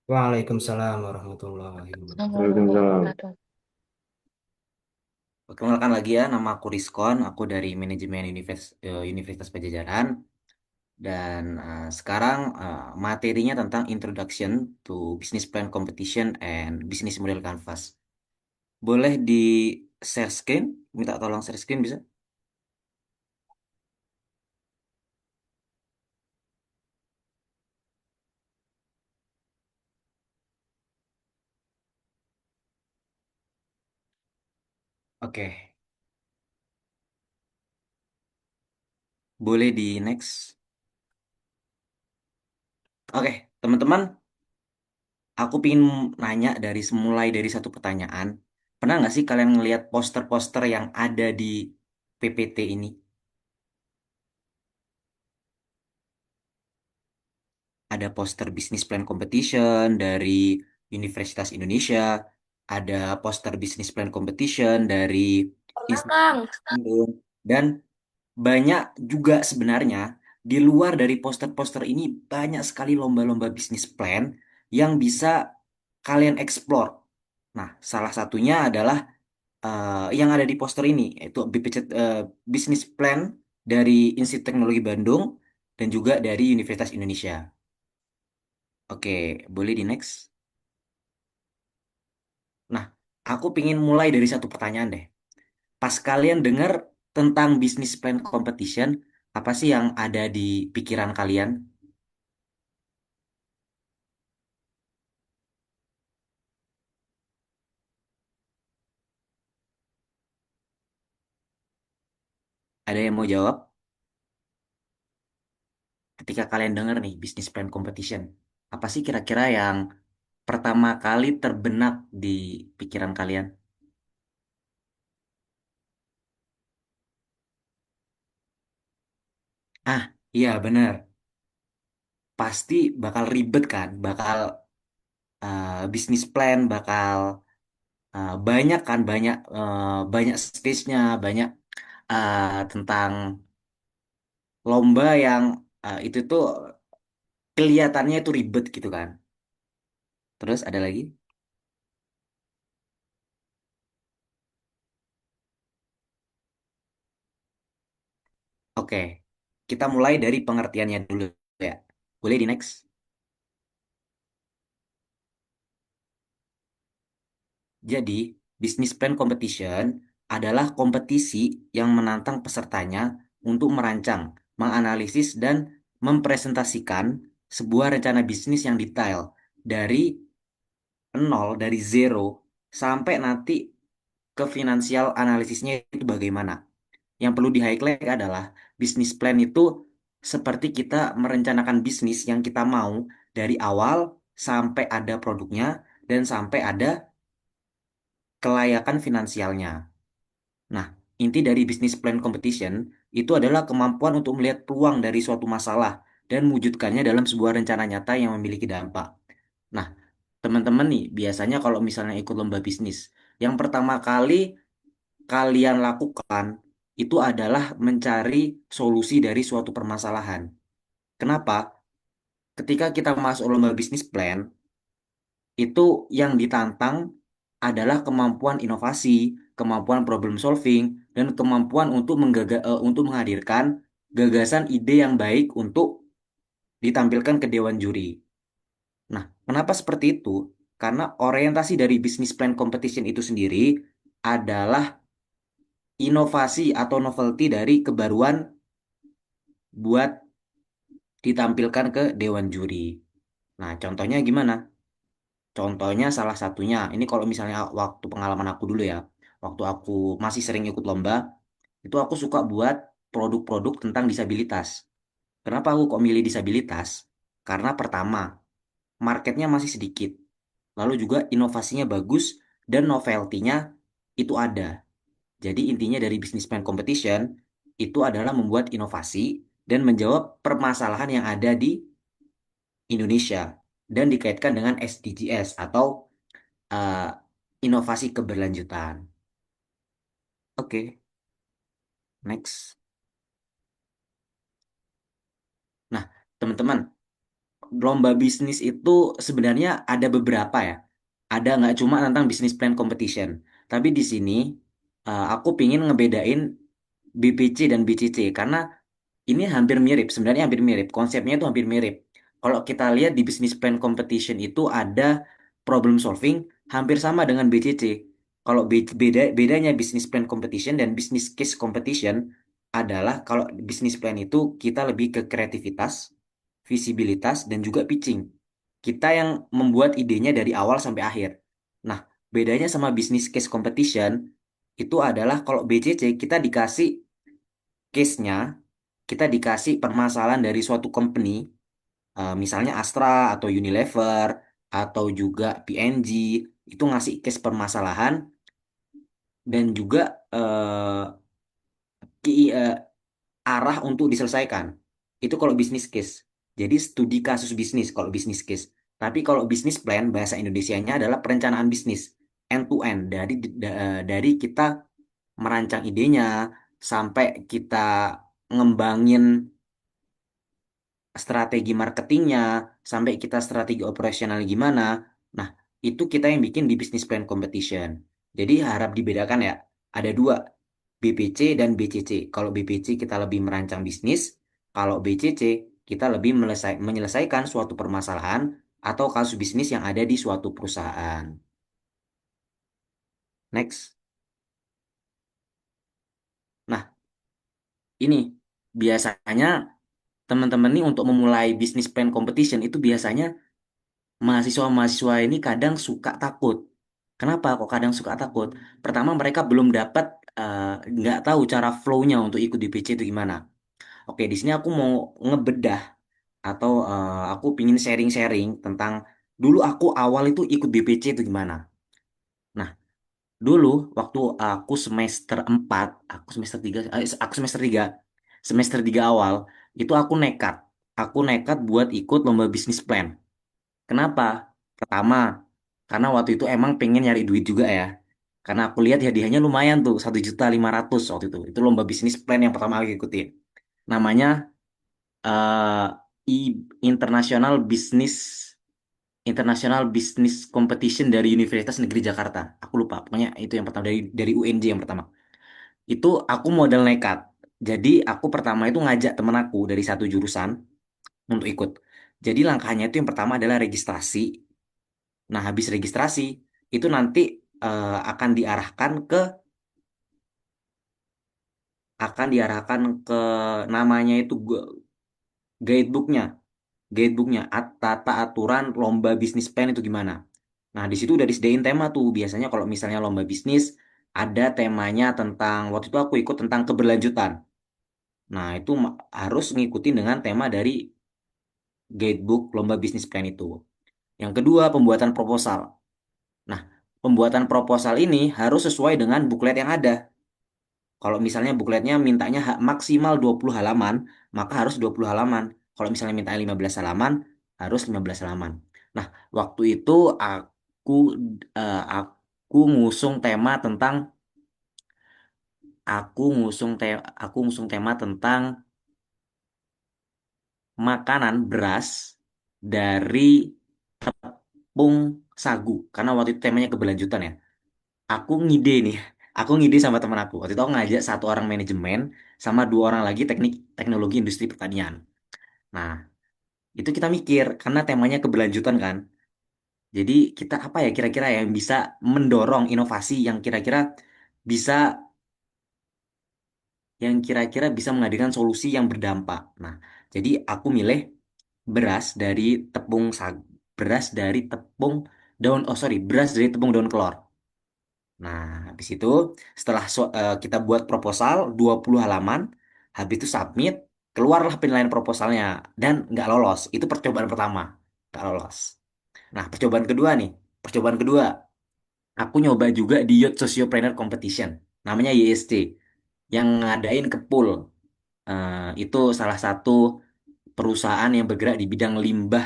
Waalaikumsalam warahmatullahi wabarakatuh. Assalamualaikum Waalaikumsalam. warahmatullahi Perkenalkan lagi ya, nama aku Rizkon, aku dari Manajemen Universitas Pajajaran. Dan sekarang materinya tentang Introduction to Business Plan Competition and Business Model Canvas. Boleh di share screen? Minta tolong share screen bisa? Oke, boleh di next. Oke, teman-teman, aku ingin nanya mulai dari satu pertanyaan. Pernah nggak sih kalian ngelihat poster-poster yang ada di PPT ini? Ada poster Business Plan Competition dari Universitas Indonesia, ada poster Business Plan Competition dari Institut Kang. Bandung, dan banyak juga sebenarnya di luar dari poster-poster ini banyak sekali lomba-lomba bisnis plan yang bisa kalian explore. Nah, salah satunya adalah yang ada di poster ini, yaitu Business Plan dari Institut Teknologi Bandung dan juga dari Universitas Indonesia. Oke, boleh di next. Nah, aku pingin mulai dari satu pertanyaan deh. Pas kalian dengar tentang business plan competition, apa sih yang ada di pikiran kalian? Ada yang mau jawab? Ketika kalian dengar nih business plan competition, apa sih kira-kira yang pertama kali terbenak di pikiran kalian? Ah, iya benar. Pasti bakal ribet kan, bakal bisnis plan, bakal banyak kan, banyak stage-nya, banyak tentang lomba yang itu tuh kelihatannya itu ribet gitu kan. Terus ada lagi? Oke, kita mulai dari pengertiannya dulu ya. Boleh di next? Jadi, business plan competition adalah kompetisi yang menantang pesertanya untuk merancang, menganalisis, dan mempresentasikan sebuah rencana bisnis yang detail dari nol, dari zero, sampai nanti ke finansial analisisnya itu bagaimana. Yang perlu di highlight adalah bisnis plan itu seperti kita merencanakan bisnis yang kita mau dari awal sampai ada produknya dan sampai ada kelayakan finansialnya. Nah, inti dari bisnis plan competition itu adalah kemampuan untuk melihat peluang dari suatu masalah dan mewujudkannya dalam sebuah rencana nyata yang memiliki dampak. Nah, teman-teman nih, biasanya kalau misalnya ikut lomba bisnis, yang pertama kali kalian lakukan itu adalah mencari solusi dari suatu permasalahan. Kenapa? Ketika kita masuk lomba bisnis plan, itu yang ditantang adalah kemampuan inovasi, kemampuan problem solving, dan kemampuan untuk untuk menghadirkan gagasan ide yang baik untuk ditampilkan ke dewan juri. Nah, kenapa seperti itu? Karena orientasi dari business plan competition itu sendiri adalah inovasi atau novelty dari kebaruan buat ditampilkan ke dewan juri. Nah, contohnya gimana? Contohnya salah satunya, ini kalau misalnya waktu pengalaman aku dulu ya, waktu aku masih sering ikut lomba, itu aku suka buat produk-produk tentang disabilitas. Kenapa aku kok milih disabilitas? Karena pertama, marketnya masih sedikit, lalu juga inovasinya bagus, dan novelty-nya itu ada. Jadi intinya dari business plan competition, itu adalah membuat inovasi dan menjawab permasalahan yang ada di Indonesia dan dikaitkan dengan SDGs atau uh, inovasi keberlanjutan. Oke, next. Nah, teman-teman, lomba bisnis itu sebenarnya ada beberapa ya. Ada nggak cuma tentang bisnis plan competition. Tapi di sini aku pingin ngebedain BPC dan BCC karena ini hampir mirip, sebenarnya hampir mirip. Konsepnya itu hampir mirip. Kalau kita lihat di business plan competition itu ada problem solving hampir sama dengan BCC. Kalau bedanya business plan competition dan business case competition adalah kalau business plan itu kita lebih ke kreativitas, visibilitas, dan juga pitching. Kita yang membuat idenya dari awal sampai akhir. Nah, bedanya sama business case competition itu adalah kalau BCC kita dikasih case-nya, kita dikasih permasalahan dari suatu company, misalnya Astra atau Unilever atau juga P&G, itu ngasih case permasalahan dan juga eh, arah untuk diselesaikan. Itu kalau bisnis case. Jadi studi kasus bisnis kalau bisnis case. Tapi kalau bisnis plan bahasa Indonesianya adalah perencanaan bisnis end to end dari kita merancang idenya sampai kita ngembangin strategi marketingnya, sampai kita strategi operasional gimana. Nah, itu kita yang bikin di business plan competition. Jadi harap dibedakan ya. Ada dua, BPC dan BCC. Kalau BPC kita lebih merancang bisnis, kalau BCC kita lebih menyelesaikan suatu permasalahan atau kasus bisnis yang ada di suatu perusahaan. Next. Nah, ini biasanya teman-teman nih untuk memulai bisnis plan competition itu biasanya mahasiswa-mahasiswa ini kadang suka takut. Kenapa kok kadang suka takut? Pertama mereka belum dapat eh, nggak tahu cara flow-nya untuk ikut DPC itu gimana. Oke, di sini aku mau ngebedah atau aku pingin sharing-sharing tentang dulu aku awal itu ikut BPC itu gimana. Nah, dulu waktu aku semester 4, aku semester 3, semester 3 awal, itu aku nekat. Aku nekat buat ikut lomba bisnis plan. Kenapa? Pertama, karena waktu itu emang pengen nyari duit juga ya. Karena aku lihat hadiahnya lumayan tuh, 1.500.000 waktu itu. Itu lomba bisnis plan yang pertama kali ikutin. Namanya eh International Business International Business Competition dari Universitas Negeri Jakarta. Aku lupa, pokoknya itu yang pertama dari UNJ yang pertama. Itu aku modal nekat. Jadi aku pertama itu ngajak temen aku dari satu jurusan untuk ikut. Jadi langkahnya itu yang pertama adalah registrasi. Nah, habis registrasi itu nanti akan akan diarahkan ke namanya itu guidebooknya, tata aturan lomba bisnis plan itu gimana. Nah, di situ udah disediain tema tuh. Biasanya kalau misalnya lomba bisnis ada temanya tentang waktu itu aku ikut tentang keberlanjutan. Nah, itu harus ngikutin dengan tema dari guidebook lomba bisnis plan itu. Yang kedua, pembuatan proposal. Nah, pembuatan proposal ini harus sesuai dengan buklet yang ada. Kalau misalnya bukletnya mintanya maksimal 20 halaman, maka harus 20 halaman. Kalau misalnya mintanya 15 halaman, harus 15 halaman. Nah, waktu itu aku ngusung tema tentang aku ngusung tema tentang makanan beras dari tepung sagu karena waktu itu temanya keberlanjutan ya. Aku ngide nih. Aku ngide sama teman aku. Waktu itu aku ngajak satu orang manajemen sama dua orang lagi teknik teknologi industri pertanian. Nah, itu kita mikir karena temanya keberlanjutan kan. Jadi kita apa ya kira-kira yang bisa mendorong inovasi bisa bisa menghadirkan solusi yang berdampak. Nah, jadi aku milih beras dari tepung sagu, beras dari tepung beras dari tepung daun kelor. Nah, habis itu setelah kita buat proposal 20 halaman, habis itu submit, keluarlah penilaian proposalnya dan nggak lolos. Itu percobaan pertama, nggak lolos. Nah, percobaan kedua nih, percobaan kedua, aku nyoba juga di Youth Sociopreneur Competition, namanya YSC, yang ngadain ke Pool. Itu salah satu perusahaan yang bergerak di bidang limbah,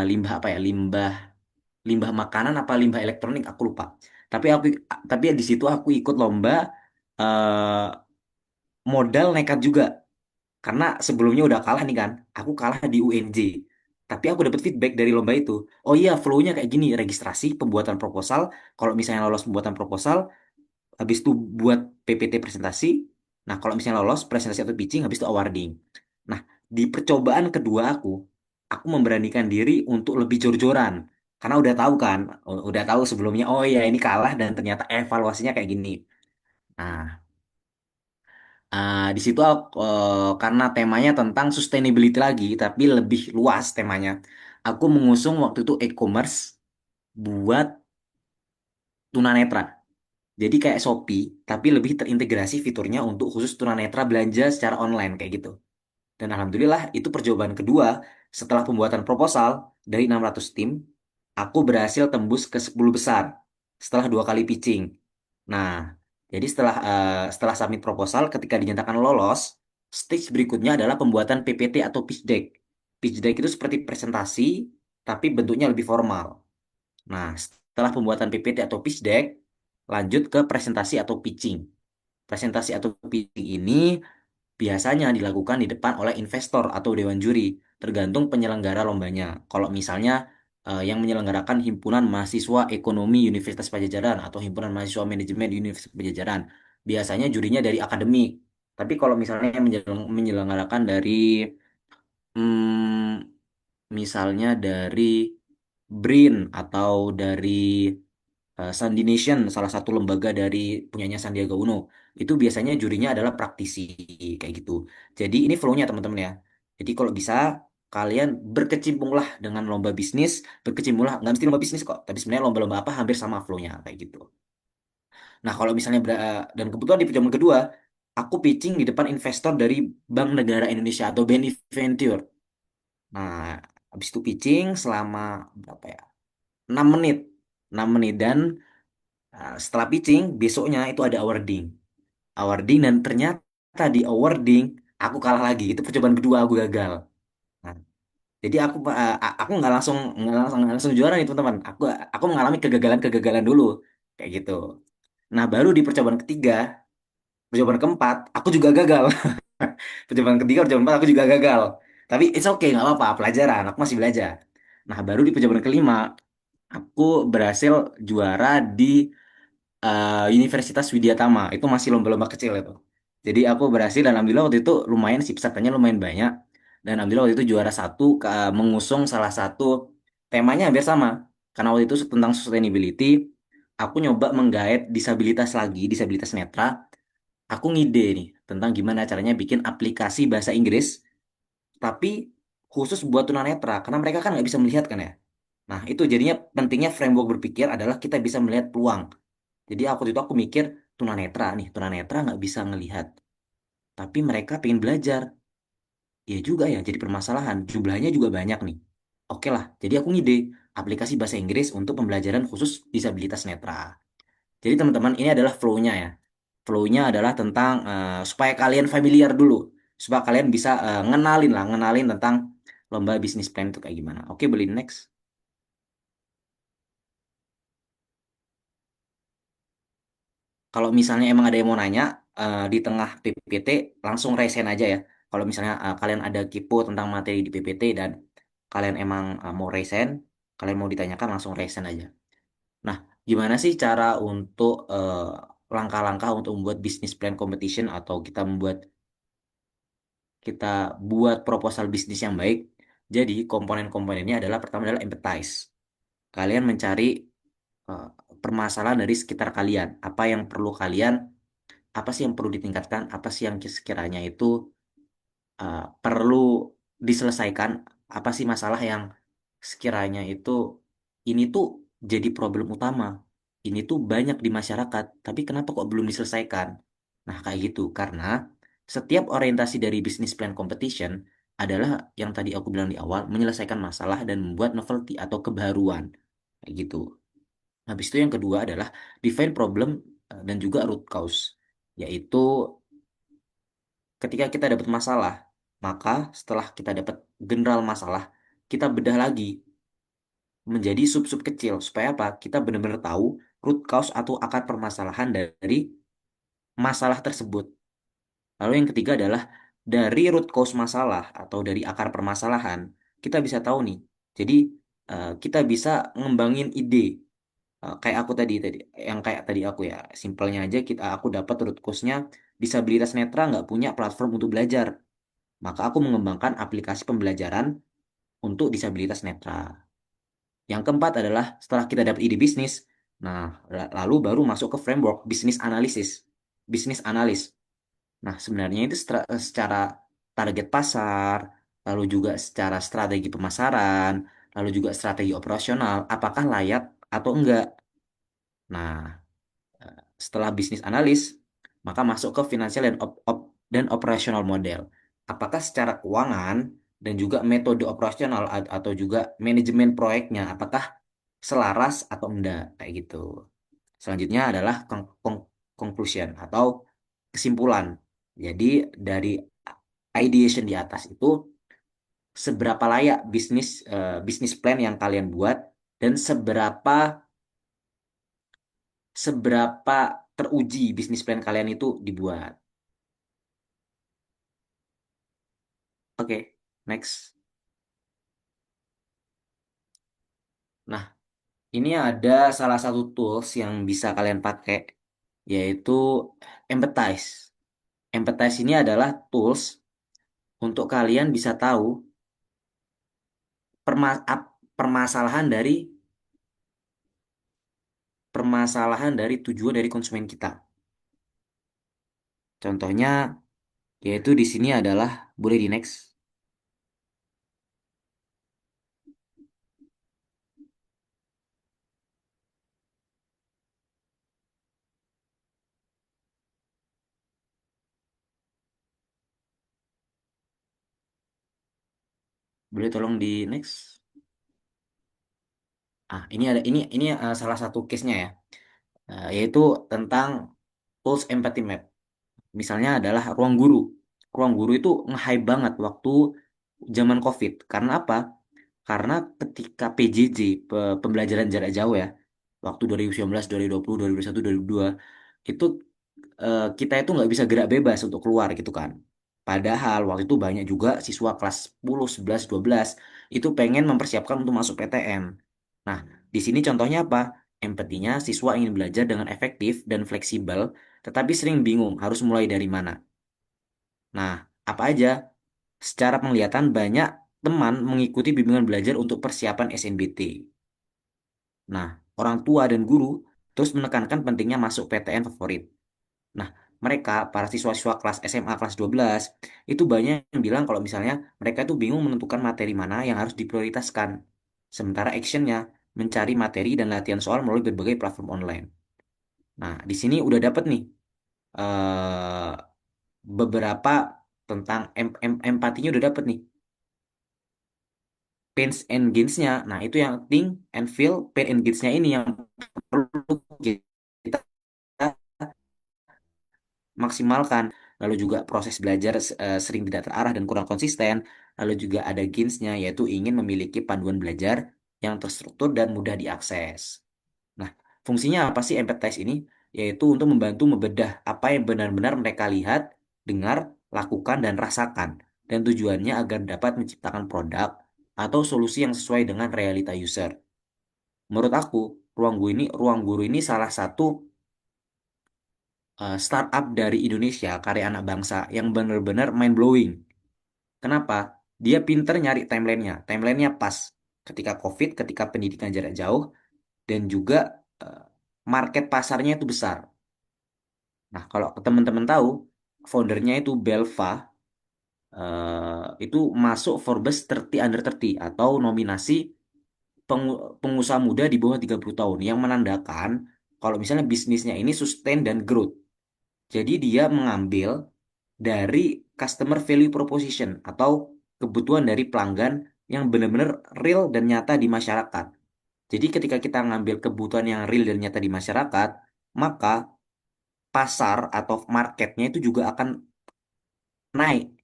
limbah apa ya, limbah makanan apa limbah elektronik, aku lupa. Tapi di situ aku ikut lomba eh, modal nekat juga karena sebelumnya udah kalah nih kan. Aku kalah di UNJ. Tapi aku dapat feedback dari lomba itu. Oh iya, flow-nya kayak gini, registrasi, pembuatan proposal. Kalau misalnya lolos pembuatan proposal, habis itu buat PPT presentasi. Nah, kalau misalnya lolos presentasi atau pitching, habis itu awarding. Nah, di percobaan kedua aku memberanikan diri untuk lebih jor-joran. Karena udah tahu kan, udah tahu sebelumnya, oh iya ini kalah dan ternyata evaluasinya kayak gini. Nah, di situ karena temanya tentang sustainability lagi, tapi lebih luas temanya. Aku mengusung waktu itu e-commerce buat tunanetra. Jadi kayak Shopee, tapi lebih terintegrasi fiturnya untuk khusus tunanetra belanja secara online kayak gitu. Dan alhamdulillah itu percobaan kedua setelah pembuatan proposal dari 600 tim, aku berhasil tembus ke 10 besar setelah dua kali pitching. Nah, jadi setelah submit proposal ketika dinyatakan lolos, stage berikutnya adalah pembuatan PPT atau pitch deck. Pitch deck itu seperti presentasi tapi bentuknya lebih formal. Nah, setelah pembuatan PPT atau pitch deck, lanjut ke presentasi atau pitching. Presentasi atau pitching ini biasanya dilakukan di depan oleh investor atau dewan juri, tergantung penyelenggara lombanya. Kalau misalnya yang menyelenggarakan Himpunan Mahasiswa Ekonomi Universitas Pajajaran atau Himpunan Mahasiswa Manajemen Universitas Pajajaran, biasanya jurinya dari akademik. Tapi kalau misalnya yang menyelenggarakan dari misalnya dari BRIN atau dari Sandi Nation, salah satu lembaga dari punyanya Sandiaga Uno, itu biasanya jurinya adalah praktisi kayak gitu. Jadi ini flow-nya teman-teman ya. Jadi kalau bisa kalian berkecimpunglah dengan lomba bisnis, berkecimpunglah nggak mesti lomba bisnis kok, tapi sebenarnya lomba-lomba apa hampir sama flow-nya kayak gitu. Nah kalau misalnya dan kebetulan di pertemuan kedua, aku pitching di depan investor dari Bank Negara Indonesia atau BNI Venture. Nah habis itu pitching selama berapa ya? 6 menit. 6 menit dan setelah pitching, besoknya itu ada awarding. Awarding dan ternyata di awarding aku kalah lagi. Itu percobaan kedua aku gagal. Nah, jadi aku nggak langsung juara nih teman-teman. Aku mengalami kegagalan-kegagalan dulu kayak gitu. Nah, baru di percobaan ketiga, percobaan keempat, aku juga gagal. Percobaan ketiga, percobaan keempat aku juga gagal. Tapi it's okay, nggak apa-apa, pelajaran. Aku masih belajar. Nah, baru di percobaan kelima, aku berhasil juara di Universitas Widyatama itu masih lomba-lomba kecil itu. Jadi aku berhasil dan alhamdulillah waktu itu lumayan sih pesertanya lumayan banyak dan alhamdulillah waktu itu juara satu mengusung salah satu temanya hampir sama karena waktu itu tentang sustainability. Aku nyoba menggait disabilitas lagi, disabilitas netra. Aku ngide nih tentang gimana caranya bikin aplikasi bahasa Inggris tapi khusus buat tunanetra karena mereka kan nggak bisa melihat kan ya. Nah itu jadinya pentingnya framework berpikir adalah kita bisa melihat peluang. Jadi aku itu aku mikir tunanetra nih, tunanetra nggak bisa ngelihat, tapi mereka pengen belajar. Ya juga ya, jadi permasalahan. Jumlahnya juga banyak nih. Oke lah, jadi aku ngide aplikasi bahasa Inggris untuk pembelajaran khusus disabilitas netra. Jadi teman-teman ini adalah flow-nya ya. Flow-nya adalah tentang supaya kalian familiar dulu, supaya kalian bisa ngenalin tentang lomba bisnis plan itu kayak gimana. Oke, beli next. Kalau misalnya emang ada yang mau nanya di tengah PPT, langsung resen aja ya. Kalau misalnya kalian ada kepo tentang materi di PPT dan kalian emang mau resen, kalian mau ditanyakan langsung resen aja. Nah, gimana sih cara untuk langkah-langkah untuk membuat business plan competition atau kita buat proposal bisnis yang baik? Jadi komponen-komponennya adalah pertama adalah empathize. Kalian mencari eh, permasalahan dari sekitar kalian. Apa yang perlu kalian apa sih yang perlu ditingkatkan, apa sih yang sekiranya itu perlu diselesaikan, apa sih masalah yang sekiranya itu ini tuh jadi problem utama, ini tuh banyak di masyarakat, tapi kenapa kok belum diselesaikan? Nah, kayak gitu, karena setiap orientasi dari business plan competition adalah yang tadi aku bilang di awal, menyelesaikan masalah dan membuat novelty atau kebaruan, kayak gitu. Habis itu yang kedua adalah define problem dan juga root cause, yaitu ketika kita dapat masalah, maka setelah kita dapat general masalah, kita bedah lagi menjadi sub-sub kecil supaya apa? Kita benar-benar tahu root cause atau akar permasalahan dari masalah tersebut. Lalu yang ketiga adalah dari root cause masalah atau dari akar permasalahan. kita bisa tahu nih. Jadi kita bisa ngembangin ide. Kayak aku tadi tadi yang kayak tadi aku ya, simpelnya aja aku dapat root cause-nya disabilitas netra nggak punya platform untuk belajar. Maka aku mengembangkan aplikasi pembelajaran untuk disabilitas netra. Yang keempat adalah setelah kita dapat ide bisnis, nah lalu baru masuk ke framework bisnis analisis, bisnis analis. Nah, sebenarnya itu secara target pasar, lalu juga secara strategi pemasaran, lalu juga strategi operasional, apakah layak atau enggak. Nah, setelah bisnis analis, maka masuk ke finansial dan operasional model. Apakah secara keuangan dan juga metode operasional atau juga manajemen proyeknya, apakah selaras atau enggak, kayak gitu. Selanjutnya adalah conclusion atau kesimpulan. Jadi dari ideation di atas itu seberapa layak bisnis plan yang kalian buat dan seberapa seberapa teruji bisnis plan kalian itu dibuat. Oke, next. Nah, ini ada salah satu tools yang bisa kalian pakai yaitu Empathize. Empathize ini adalah tools untuk kalian bisa tahu permasalahan dari tujuan dari konsumen kita. Contohnya yaitu di sini adalah boleh di next, boleh tolong di next. Ini salah satu case-nya ya. Yaitu tentang tools empathy map. Misalnya adalah ruang guru. Ruang guru itu nge-hype banget waktu zaman COVID. Karena apa? Karena ketika PJJ, pembelajaran jarak jauh ya, waktu 2019, 2020, 2021, 2022, itu kita itu nggak bisa gerak bebas untuk keluar gitu kan. Padahal waktu itu banyak juga siswa kelas 10, 11, 12 itu pengen mempersiapkan untuk masuk PTN. Nah, di sini contohnya apa? Empatinya siswa ingin belajar dengan efektif dan fleksibel, tetapi sering bingung harus mulai dari mana. Nah, apa aja? Secara penglihatan banyak teman mengikuti bimbingan belajar untuk persiapan SNBT. Nah, orang tua dan guru terus menekankan pentingnya masuk PTN favorit. Nah, mereka, para siswa-siswa kelas SMA kelas 12, itu banyak yang bilang kalau misalnya mereka itu bingung menentukan materi mana yang harus diprioritaskan. Sementara actionnya mencari materi dan latihan soal melalui berbagai platform online. Nah, di sini udah dapet nih eh, beberapa tentang empatinya udah dapet nih. Pains and gains-nya. Nah, itu yang think and feel, pain and gains-nya ini yang perlu kita maksimalkan. Lalu juga proses belajar sering tidak terarah dan kurang konsisten. Lalu juga ada gains-nya, yaitu ingin memiliki panduan belajar yang terstruktur dan mudah diakses. Nah, fungsinya apa sih empathize ini? Yaitu untuk membantu membedah apa yang benar-benar mereka lihat, dengar, lakukan, dan rasakan. Dan tujuannya agar dapat menciptakan produk atau solusi yang sesuai dengan realita user. Menurut aku, ruang guru ini salah satu startup dari Indonesia, karya anak bangsa yang benar-benar mind blowing. Kenapa? Dia pinter nyari timelinenya. Timelinenya pas ketika COVID, ketika pendidikan jarak jauh, dan juga eh, market pasarnya itu besar. Nah, kalau teman-teman tahu, foundernya itu Belva, itu masuk Forbes 30 Under 30 atau nominasi pengusaha muda di bawah 30 tahun yang menandakan kalau misalnya bisnisnya ini sustain dan growth. Jadi dia mengambil dari customer value proposition atau kebutuhan dari pelanggan yang benar-benar real dan nyata di masyarakat. Jadi ketika kita ngambil kebutuhan yang real dan nyata di masyarakat, maka pasar atau marketnya itu juga akan naik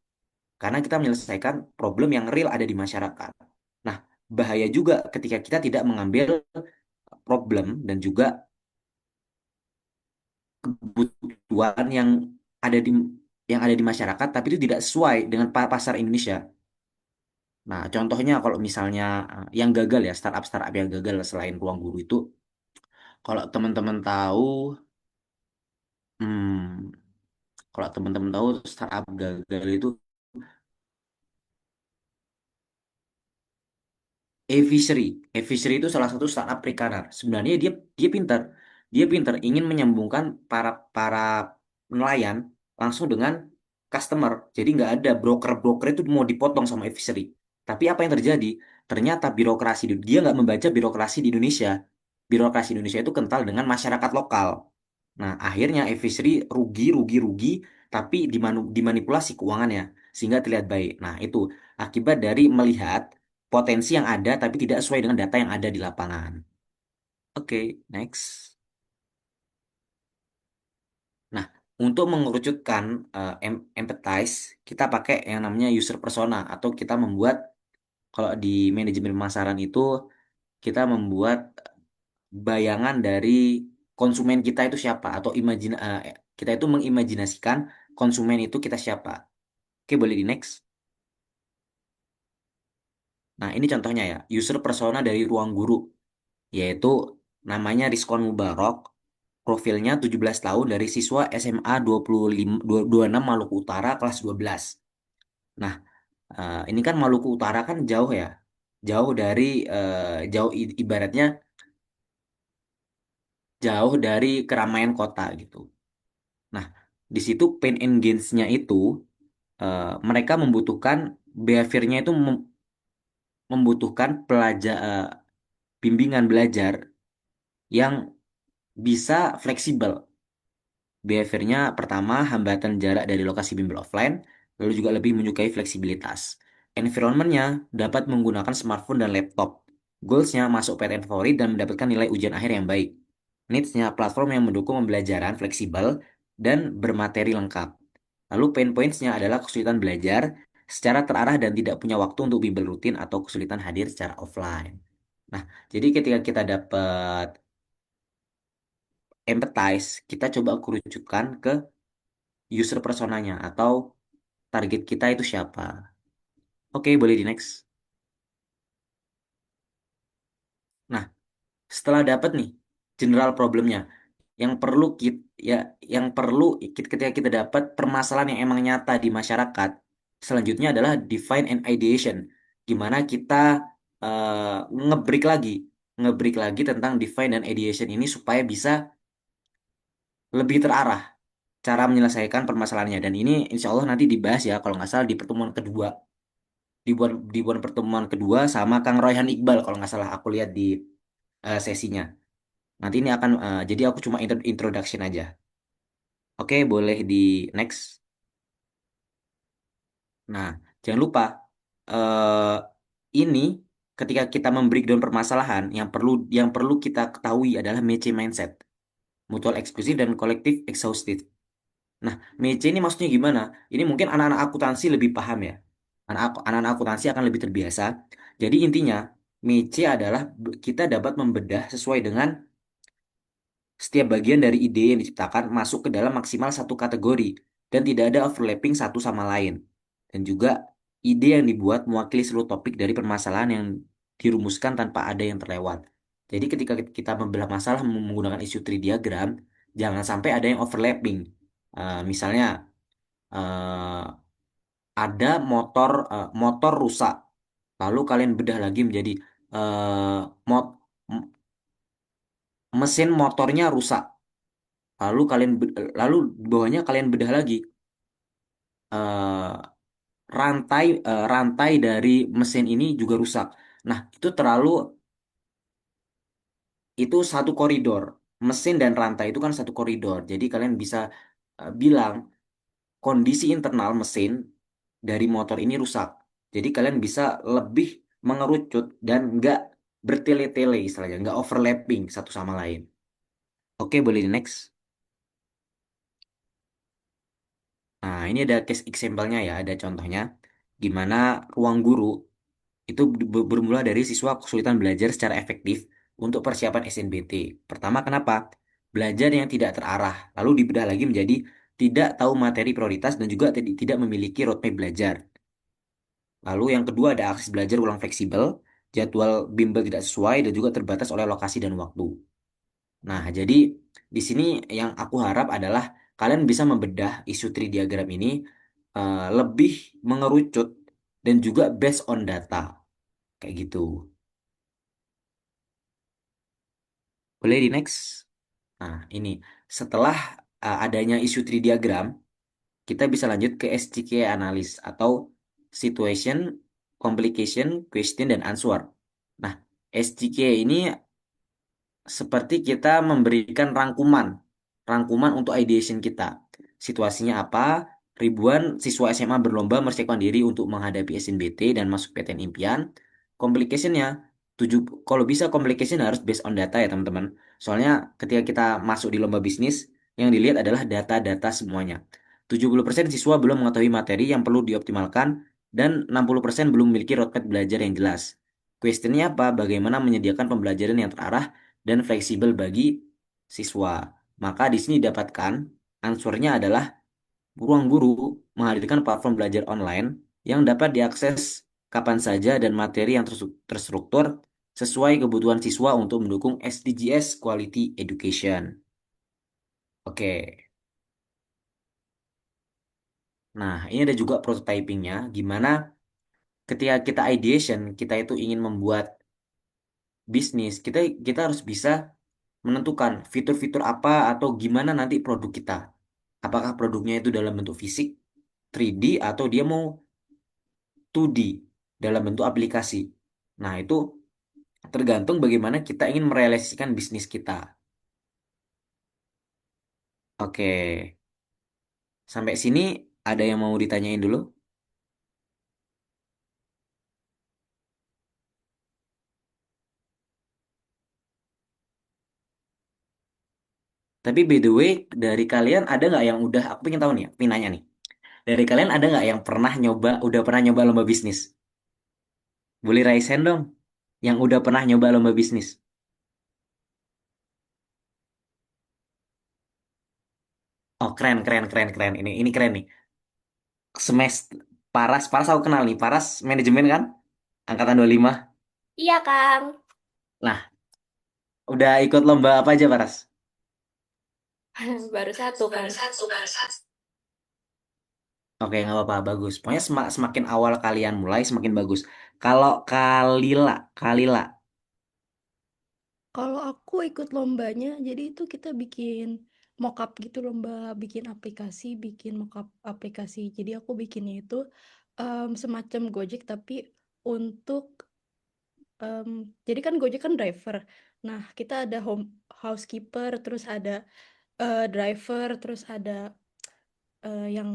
karena kita menyelesaikan problem yang real ada di masyarakat. Nah, bahaya juga ketika kita tidak mengambil problem dan juga kebutuhan ada di yang ada di masyarakat tapi itu tidak sesuai dengan pasar Indonesia. Nah, contohnya kalau misalnya yang gagal ya, startup-startup yang gagal selain Ruang Guru itu, kalau teman-teman tahu, hmm, kalau teman-teman tahu startup gagal itu A-Fishery. A-Fishery itu salah satu startup perikanan. Sebenarnya dia dia pintar. Dia pintar ingin menyambungkan para para nelayan langsung dengan customer. Jadi nggak ada broker-broker itu mau dipotong sama A-Fishery. Tapi apa yang terjadi? Ternyata birokrasi dia nggak membaca birokrasi di Indonesia. Birokrasi Indonesia itu kental dengan masyarakat lokal. Nah, akhirnya A-Fishery rugi, rugi, rugi, tapi dimanipulasi keuangannya sehingga terlihat baik. Nah, itu akibat dari melihat potensi yang ada tapi tidak sesuai dengan data yang ada di lapangan. Oke, next. Nah, untuk mengerucutkan empathize, kita pakai yang namanya user persona atau kita membuat kalau di manajemen pemasaran itu kita membuat bayangan dari konsumen kita itu siapa atau kita itu mengimajinasikan konsumen itu kita siapa. Oke, boleh di next. Nah, ini contohnya ya, user persona dari ruang guru, yaitu namanya Rizkon Mubarok, profilnya 17 tahun dari siswa SMA 25, 26 Maluku Utara kelas 12. Nah, ini kan Maluku Utara kan jauh ya, jauh dari, jauh ibaratnya jauh dari keramaian kota gitu. Nah, di situ pain and gains-nya itu, mereka membutuhkan behavior-nya itu membutuhkan bimbingan belajar yang bisa fleksibel. Behaviornya pertama, hambatan jarak dari lokasi bimbel offline, lalu juga lebih menyukai fleksibilitas. Environmentnya dapat menggunakan smartphone dan laptop. Goalsnya masuk PTN favorit dan mendapatkan nilai ujian akhir yang baik. Needs-nya platform yang mendukung pembelajaran fleksibel dan bermateri lengkap. Lalu pain points-nya adalah kesulitan belajar secara terarah dan tidak punya waktu untuk bimbel rutin atau kesulitan hadir secara offline. Nah, jadi ketika kita dapat empathize, kita coba kerucutkan ke user personanya atau target kita itu siapa. Oke, boleh di next. Nah, setelah dapat nih general problemnya, yang perlu kita ya yang perlu ketika kita dapat permasalahan yang emang nyata di masyarakat, selanjutnya adalah define and ideation. Gimana kita eh, ngebreak lagi, ngebreak lagi tentang define dan ideation ini supaya bisa lebih terarah cara menyelesaikan permasalahannya. Dan ini insya Allah nanti dibahas ya kalau nggak salah di pertemuan kedua. Di bulan pertemuan kedua sama Kang Royhan Iqbal kalau nggak salah aku lihat di sesinya. Nanti ini akan jadi aku cuma introduction aja. Oke, boleh di next. Nah, jangan lupa eh ini ketika kita membreakdown permasalahan yang perlu kita ketahui adalah MECE mindset, mutual eksklusif dan kolektif exhaustive. Nah, MECE ini maksudnya gimana? Ini mungkin anak-anak akuntansi lebih paham ya. Anak-anak akuntansi akan lebih terbiasa. Jadi intinya MECE adalah kita dapat membedah sesuai dengan setiap bagian dari ide yang diciptakan masuk ke dalam maksimal satu kategori dan tidak ada overlapping satu sama lain. Dan juga ide yang dibuat mewakili seluruh topik dari permasalahan yang dirumuskan tanpa ada yang terlewat. Jadi ketika kita membelah masalah menggunakan isu tree diagram, jangan sampai ada yang overlapping. Misalnya eh, ada motor rusak, lalu kalian bedah lagi menjadi eh, mot- m- mesin motornya rusak. Lalu di bawahnya kalian bedah lagi eh, rantai dari mesin ini juga rusak. Nah, itu satu koridor. Mesin dan rantai itu kan satu koridor. Jadi kalian bisa bilang kondisi internal mesin dari motor ini rusak. Jadi kalian bisa lebih mengerucut dan nggak bertele-tele istilahnya, nggak overlapping satu sama lain. Oke, boleh di next. Nah, ini ada case example-nya ya, ada contohnya. Gimana ruang guru itu bermula dari siswa kesulitan belajar secara efektif untuk persiapan SNBT. Pertama, kenapa? Belajar yang tidak terarah, lalu dibedah lagi menjadi tidak tahu materi prioritas dan juga tidak memiliki roadmap belajar. Lalu yang kedua ada akses belajar ulang fleksibel, jadwal bimbel tidak sesuai dan juga terbatas oleh lokasi dan waktu. Nah, jadi di sini yang aku harap adalah kalian bisa membedah isu tree diagram ini lebih mengerucut dan juga based on data kayak gitu. Boleh di next? Nah, ini setelah adanya isu tree diagram, kita bisa lanjut ke SCK analis atau situation, complication, question, dan answer. Nah, SCK ini seperti kita memberikan rangkuman untuk ideation kita. Situasinya apa? Ribuan siswa SMA berlomba mempersiapkan diri untuk menghadapi SNBT dan masuk PTN impian. Complicationnya, kalau bisa complication harus based on data ya teman-teman. Soalnya ketika kita masuk di lomba bisnis, yang dilihat adalah data-data semuanya. 70% siswa belum mengetahui materi yang perlu dioptimalkan dan 60% belum memiliki roadmap belajar yang jelas. Questionnya apa? Bagaimana menyediakan pembelajaran yang terarah dan fleksibel bagi siswa. Maka di sini didapatkan answernya adalah ruang guru menghadirkan platform belajar online yang dapat diakses kapan saja dan materi yang terstruktur sesuai kebutuhan siswa untuk mendukung SDGs Quality Education. Oke, nah ini ada juga prototypingnya, gimana ketika kita ideation, kita itu ingin membuat bisnis, kita harus bisa menentukan fitur-fitur apa atau gimana nanti produk kita. Apakah produknya itu dalam bentuk fisik, 3D, atau dia mau 2D dalam bentuk aplikasi. Nah, itu tergantung bagaimana kita ingin merealisasikan bisnis kita. Oke, sampai sini ada yang mau ditanyain dulu? Tapi by the way, dari kalian ada nggak yang udah, aku pengen tahu nih, pengen nanya nih. Dari kalian ada nggak yang udah pernah nyoba lomba bisnis? Boleh raise hand dong, yang udah pernah nyoba lomba bisnis. Oh, keren, keren, keren, keren. Ini keren nih. Semester Paras aku kenal nih. Paras manajemen kan? Angkatan 25. Iya, Kang. Nah, udah ikut lomba apa aja, Paras? Baru satu, Kang. Oke, nggak apa-apa, bagus. Pokoknya semakin awal kalian mulai, semakin bagus. Kalau Kalila, Kalau aku ikut lombanya, jadi itu kita bikin mockup gitu, lomba bikin aplikasi, bikin mockup aplikasi. Jadi aku bikinnya itu semacam Gojek tapi untuk em, jadi kan Gojek kan driver. Nah, kita ada housekeeper, terus ada driver, terus ada yang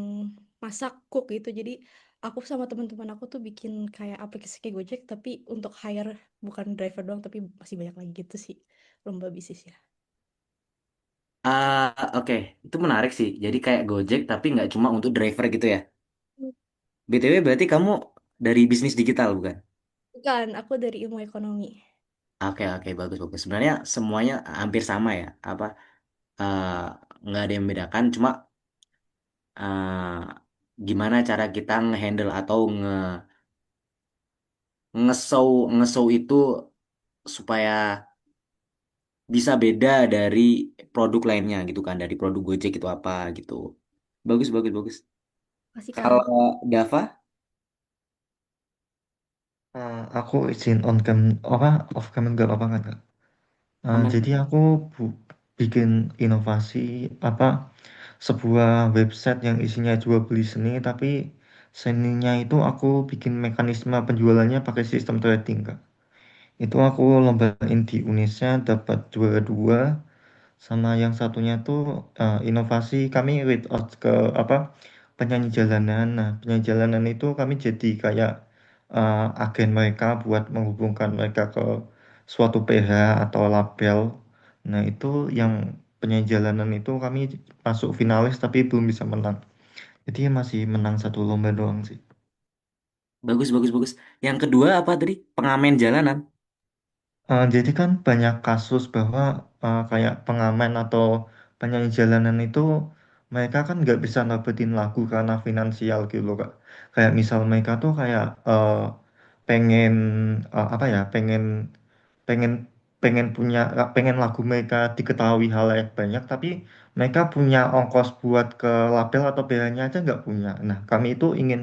masak cook gitu. Jadi aku sama teman-teman aku tuh bikin kayak aplikasi kayak Gojek tapi untuk hire bukan driver doang tapi masih banyak lagi gitu sih lomba bisnis ya. oke, itu menarik sih. Jadi kayak Gojek, tapi nggak cuma untuk driver gitu ya. BTW berarti kamu dari bisnis digital, bukan? Bukan, aku dari ilmu ekonomi. Oke, oke, bagus, bagus. Sebenarnya semuanya hampir sama ya. Apa, eh, nggak ada yang membedakan, cuma gimana cara kita ngehandle atau nge-show itu supaya bisa beda dari produk lainnya gitu kan, dari produk Gojek itu apa gitu. Bagus, bagus, bagus. Kasih Kang. Kalau Dava Aku izin on cam apa off cam nggak apa-apa kan Kak? aman. Jadi aku bikin inovasi apa sebuah website yang isinya jual beli seni tapi seninya itu aku bikin mekanisme penjualannya pakai sistem trading Kak. Itu aku lombain di Unisnya dapat juara dua sama yang satunya tuh inovasi kami reach out ke apa penyanyi jalanan. Nah, penyanyi jalanan itu kami jadi kayak agen mereka buat menghubungkan mereka ke suatu PH atau label. Nah, itu yang penyanyi jalanan itu kami masuk finalis tapi belum bisa menang. Jadi masih menang satu lomba doang sih. Bagus, bagus, bagus. Yang kedua apa tadi? Pengamen jalanan. Jadi kan banyak kasus bahwa kayak pengamen atau penyanyi jalanan itu mereka kan nggak bisa dapetin lagu karena finansial gitu loh Kak. Kayak misal mereka tuh kayak pengen apa ya, pengen pengen punya pengen lagu mereka diketahui halayak banyak, tapi mereka punya ongkos buat ke label atau bea-nya aja nggak punya. Nah, kami itu ingin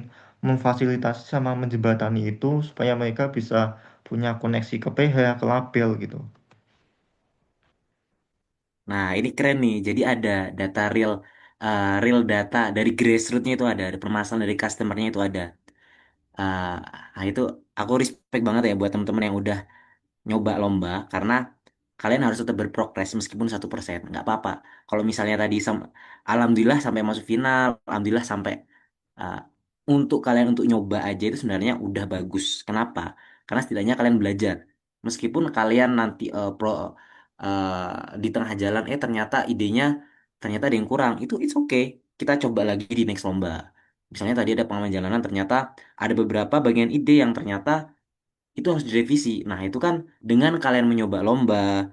memfasilitasi sama menjembatani itu supaya mereka bisa punya koneksi ke PH, ke label gitu. Nah, ini keren nih. Jadi ada data real, real data dari grassroots-nya itu ada permasalahan dari customer-nya itu ada. Eh, nah itu aku respect banget ya buat teman-teman yang udah nyoba lomba karena kalian harus tetap berprogres meskipun 1%. Nggak apa-apa. Kalau misalnya tadi alhamdulillah sampai masuk final, alhamdulillah sampai uh, untuk kalian untuk nyoba aja itu sebenarnya udah bagus. Kenapa? Karena setidaknya kalian belajar. Meskipun kalian nanti di tengah jalan ternyata idenya ternyata ada yang kurang. Itu it's okay. Kita coba lagi di next lomba. Misalnya tadi ada pengalaman jalanan ternyata ada beberapa bagian ide yang ternyata itu harus direvisi. Nah, itu kan dengan kalian mencoba lomba,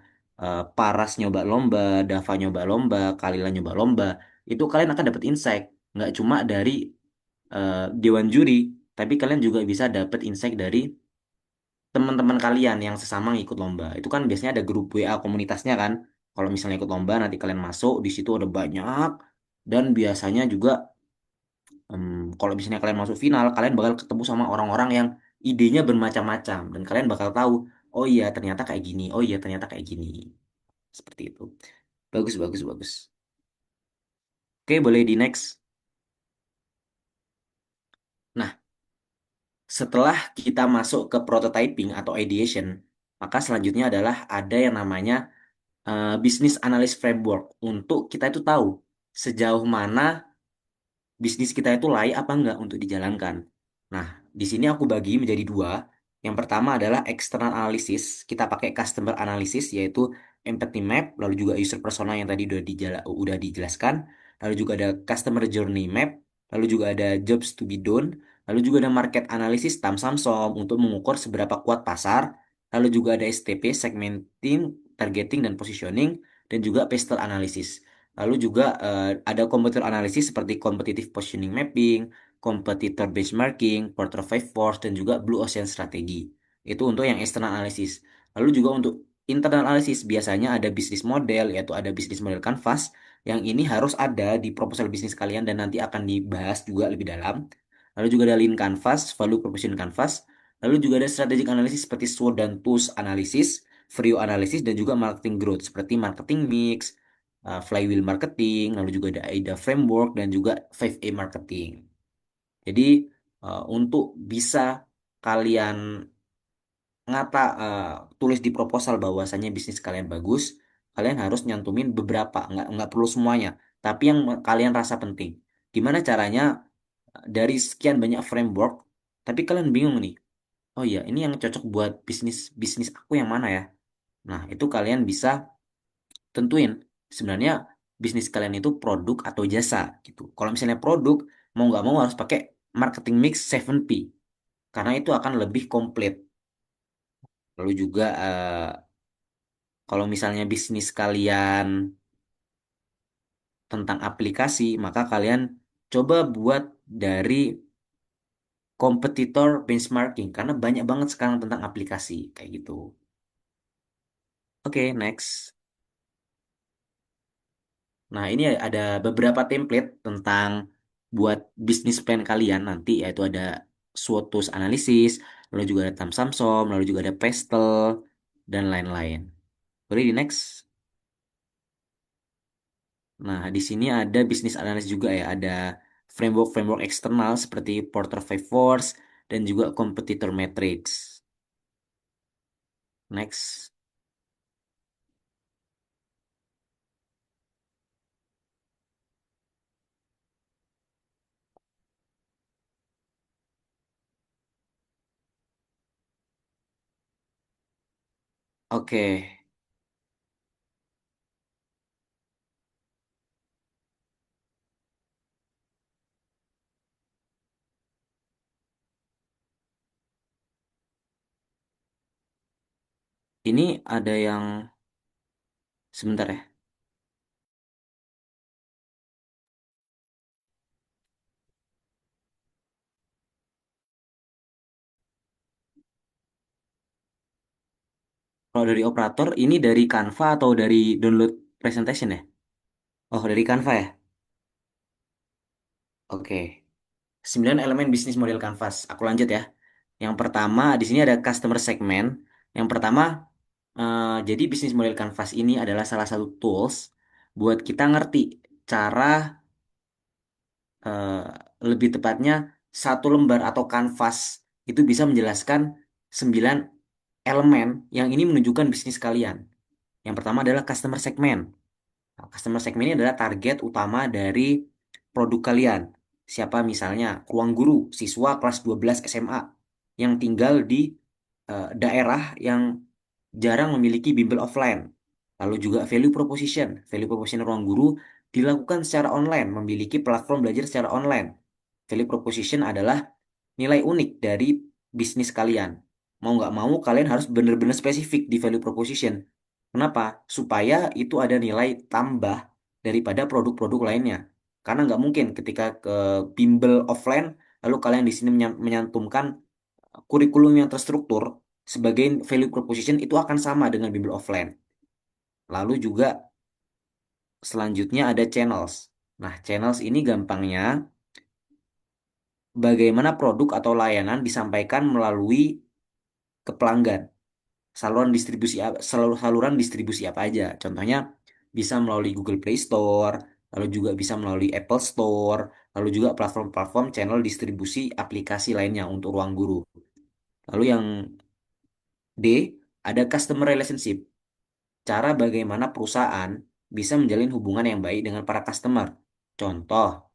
Paras nyoba lomba, Dava nyoba lomba, Kalila nyoba lomba, itu kalian akan dapat insight. Nggak cuma dari dewan juri, tapi kalian juga bisa dapat insight dari teman-teman kalian yang sesama ngikut lomba. Itu kan biasanya ada grup WA komunitasnya kan. Kalau misalnya ikut lomba, nanti kalian masuk, di situ ada banyak. Dan biasanya juga kalau misalnya kalian masuk final, kalian bakal ketemu sama orang-orang yang idenya bermacam-macam dan kalian bakal tahu, oh iya ternyata kayak gini, oh iya ternyata kayak gini. Seperti itu. Bagus, bagus, bagus. Oke, boleh di next. Nah, setelah kita masuk ke prototyping atau ideation, maka selanjutnya adalah ada yang namanya business analyst framework untuk kita itu tahu sejauh mana bisnis kita itu layak apa enggak untuk dijalankan. Nah, di sini aku bagi menjadi dua. Yang pertama adalah external analysis. Kita pakai customer analysis, yaitu empathy map, lalu juga user persona yang tadi udah dijelaskan, lalu juga ada customer journey map, lalu juga ada jobs to be done, lalu juga ada market analysis tam Samsung untuk mengukur seberapa kuat pasar, lalu juga ada STP, segmenting, targeting, dan positioning, dan juga pastel analysis. Lalu juga ada competitor analysis seperti competitive positioning mapping, competitor benchmarking, portfolio force, dan juga blue ocean strategi. Itu untuk yang external analysis. Lalu juga untuk internal analysis biasanya ada bisnis model, yaitu ada bisnis model canvas, yang ini harus ada di proposal bisnis kalian dan nanti akan dibahas juga lebih dalam. Lalu juga ada lean canvas, value proposition canvas. Lalu juga ada strategic analysis seperti SWOT dan TOOS analysis, Frio analysis, dan juga marketing growth seperti marketing mix, flywheel marketing, lalu juga ada AIDA framework dan juga 5A marketing. Jadi untuk bisa kalian tulis di proposal bahwasannya bisnis kalian bagus, kalian harus nyantumin beberapa, nggak perlu semuanya, tapi yang kalian rasa penting. Gimana caranya dari sekian banyak framework, tapi kalian bingung nih, oh iya ini yang cocok buat bisnis bisnis aku yang mana ya? Nah, itu kalian bisa tentuin sebenarnya bisnis kalian itu produk atau jasa gitu. Kalau misalnya produk, mau nggak mau harus pakai marketing mix 7P karena itu akan lebih komplit. Lalu juga kalau misalnya bisnis kalian tentang aplikasi, maka kalian coba buat dari kompetitor benchmarking karena banyak banget sekarang tentang aplikasi kayak gitu. Oke, next. Nah, ini ada beberapa template tentang buat bisnis plan kalian nanti, yaitu ada SWOT analisis, lalu juga ada Samsung, lalu juga ada Pestel, dan lain-lain. Boleh di next. Nah, di sini ada bisnis analis juga ya, ada framework-framework eksternal seperti Porterfive Force dan juga Competitor Matrix. Next. Oke, ini ada yang sebentar ya. Kalau dari operator ini dari Canva atau dari download presentation ya? Oh, dari Canva ya? Oke. 9 elemen bisnis model Canvas. Aku lanjut ya. Yang pertama, di sini ada customer segment. Yang pertama, jadi bisnis model Canvas ini adalah salah satu tools buat kita ngerti cara, eh, lebih tepatnya satu lembar atau kanvas itu bisa menjelaskan 9 elemen yang ini menunjukkan bisnis kalian. Yang pertama adalah customer segment. Nah, customer segment ini adalah target utama dari produk kalian. Siapa misalnya ruang guru, siswa kelas 12 SMA yang tinggal di daerah yang jarang memiliki bimbel offline. Lalu juga value proposition. Value proposition ruang guru dilakukan secara online, memiliki platform belajar secara online. Value proposition adalah nilai unik dari bisnis kalian. Mau nggak mau, kalian harus benar-benar spesifik di value proposition. Kenapa? Supaya itu ada nilai tambah daripada produk-produk lainnya. Karena nggak mungkin ketika ke bimbel offline, lalu kalian di sini menyantumkan kurikulum yang terstruktur sebagai value proposition itu akan sama dengan bimbel offline. Lalu juga selanjutnya ada channels. Nah, channels ini gampangnya bagaimana produk atau layanan disampaikan melalui ke pelanggan. Saluran distribusi apa aja. Contohnya bisa melalui Google Play Store, lalu juga bisa melalui Apple Store, lalu juga platform-platform channel distribusi aplikasi lainnya untuk ruang guru. Lalu yang D, ada customer relationship. Cara bagaimana perusahaan bisa menjalin hubungan yang baik dengan para customer. Contoh,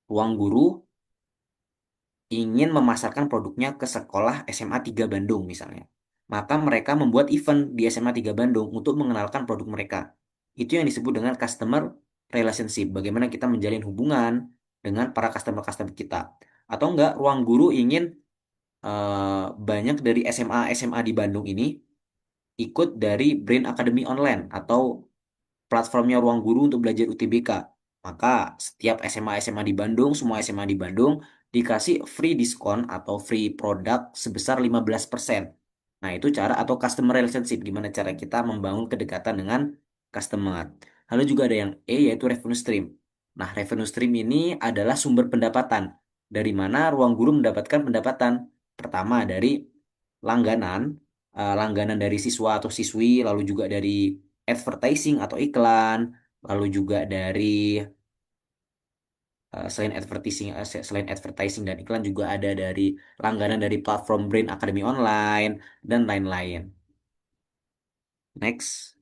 ruang guru ingin memasarkan produknya ke sekolah SMA 3 Bandung misalnya. Maka mereka membuat event di SMA 3 Bandung untuk mengenalkan produk mereka. Itu yang disebut dengan customer relationship. Bagaimana kita menjalin hubungan dengan para customer-customer kita. Atau enggak, ruang guru ingin banyak dari SMA-SMA di Bandung ini ikut dari Brain Academy Online atau platformnya Ruang Guru untuk belajar UTBK. Maka setiap SMA-SMA di Bandung, semua SMA di Bandung dikasih free diskon atau free produk sebesar 15%. Nah, itu cara atau customer relationship, gimana cara kita membangun kedekatan dengan customer. Lalu juga ada yang E, yaitu revenue stream. Nah, revenue stream ini adalah sumber pendapatan. Dari mana Ruang Guru mendapatkan pendapatan? Pertama, dari langganan, langganan dari siswa atau siswi, lalu juga dari advertising atau iklan, lalu juga dari selain advertising dan iklan juga ada dari langganan dari platform Brain Academy Online dan lain-lain. Next.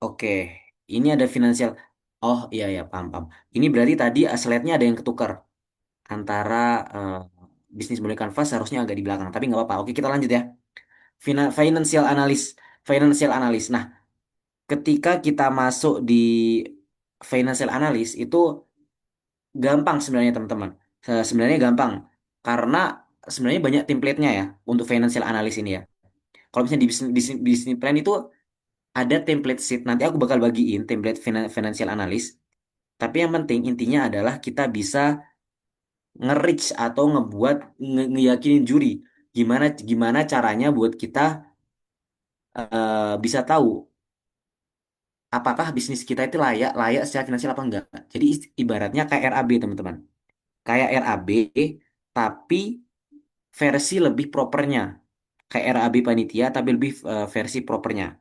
Oke, ini ada finansial. Oh iya ya, paham paham. Ini berarti tadi slide-nya ada yang ketukar antara eh, bisnis model kanvas harusnya agak di belakang, tapi nggak apa-apa. Oke, kita lanjut ya. Financial analyst, financial analyst. Nah, ketika kita masuk di financial analyst itu gampang sebenarnya teman-teman. Sebenarnya gampang karena sebenarnya banyak template-nya ya untuk financial analyst ini ya. Kalau misalnya di business plan itu ada template sheet. Nanti aku bakal bagiin template financial analyst. Tapi yang penting intinya adalah kita bisa nge-reach atau ngebuat ngeyakinin juri gimana gimana caranya buat kita bisa tahu apakah bisnis kita itu layak layak secara finansial apa enggak. Jadi ibaratnya kayak RAB teman-teman. Kayak RAB tapi versi lebih propernya. Kayak RAB panitia tapi lebih versi propernya.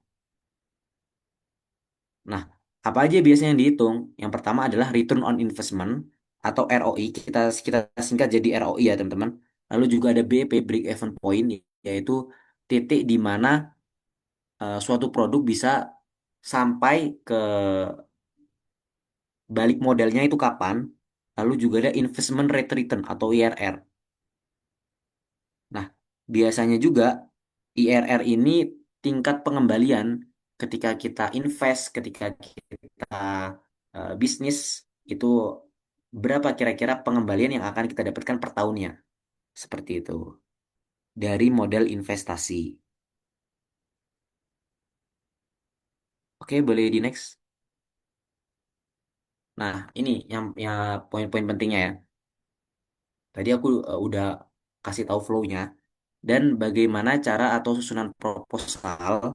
Nah, apa aja biasanya yang dihitung? Yang pertama adalah return on investment atau ROI. Kita kita singkat jadi ROI ya, teman-teman. Lalu juga ada BEP, break even point, yaitu titik di mana suatu produk bisa sampai ke balik modalnya itu kapan. Lalu juga ada investment rate return atau IRR. Nah, biasanya juga IRR ini tingkat pengembalian ketika kita invest, ketika kita bisnis itu berapa kira-kira pengembalian yang akan kita dapatkan per tahunnya. Seperti itu. Dari model investasi. Oke, boleh di next. Nah, ini yang ya poin-poin pentingnya ya. Tadi aku udah kasih tahu flow-nya dan bagaimana cara atau susunan proposal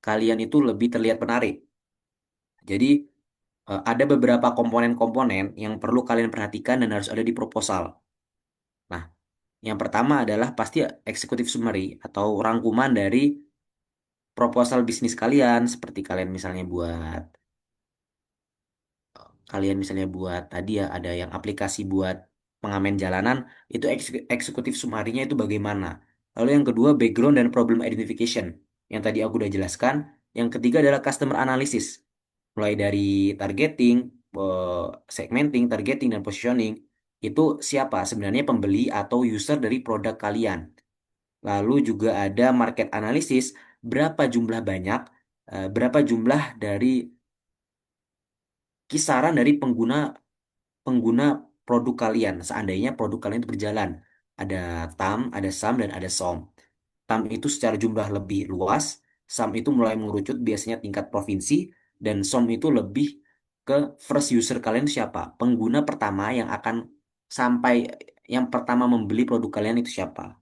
kalian itu lebih terlihat menarik. Jadi ada beberapa komponen-komponen yang perlu kalian perhatikan dan harus ada di proposal. Nah, yang pertama adalah pasti executive summary atau rangkuman dari proposal bisnis kalian, seperti kalian misalnya buat tadi ya ada yang aplikasi buat pengamen jalanan, itu eksekutif sumarinya itu bagaimana. Lalu yang kedua background dan problem identification yang tadi aku udah jelaskan. Yang ketiga adalah customer analysis, mulai dari targeting, segmenting, targeting, dan positioning. Itu siapa sebenarnya pembeli atau user dari produk kalian. Lalu juga ada market analysis, berapa jumlah banyak, berapa jumlah dari kisaran dari pengguna pengguna produk kalian seandainya produk kalian itu berjalan. Ada TAM, ada SAM, dan ada SOM. TAM itu secara jumlah lebih luas, SAM itu mulai mengerucut biasanya tingkat provinsi, dan SOM itu lebih ke first user kalian itu siapa? Pengguna pertama yang akan sampai yang pertama membeli produk kalian itu siapa?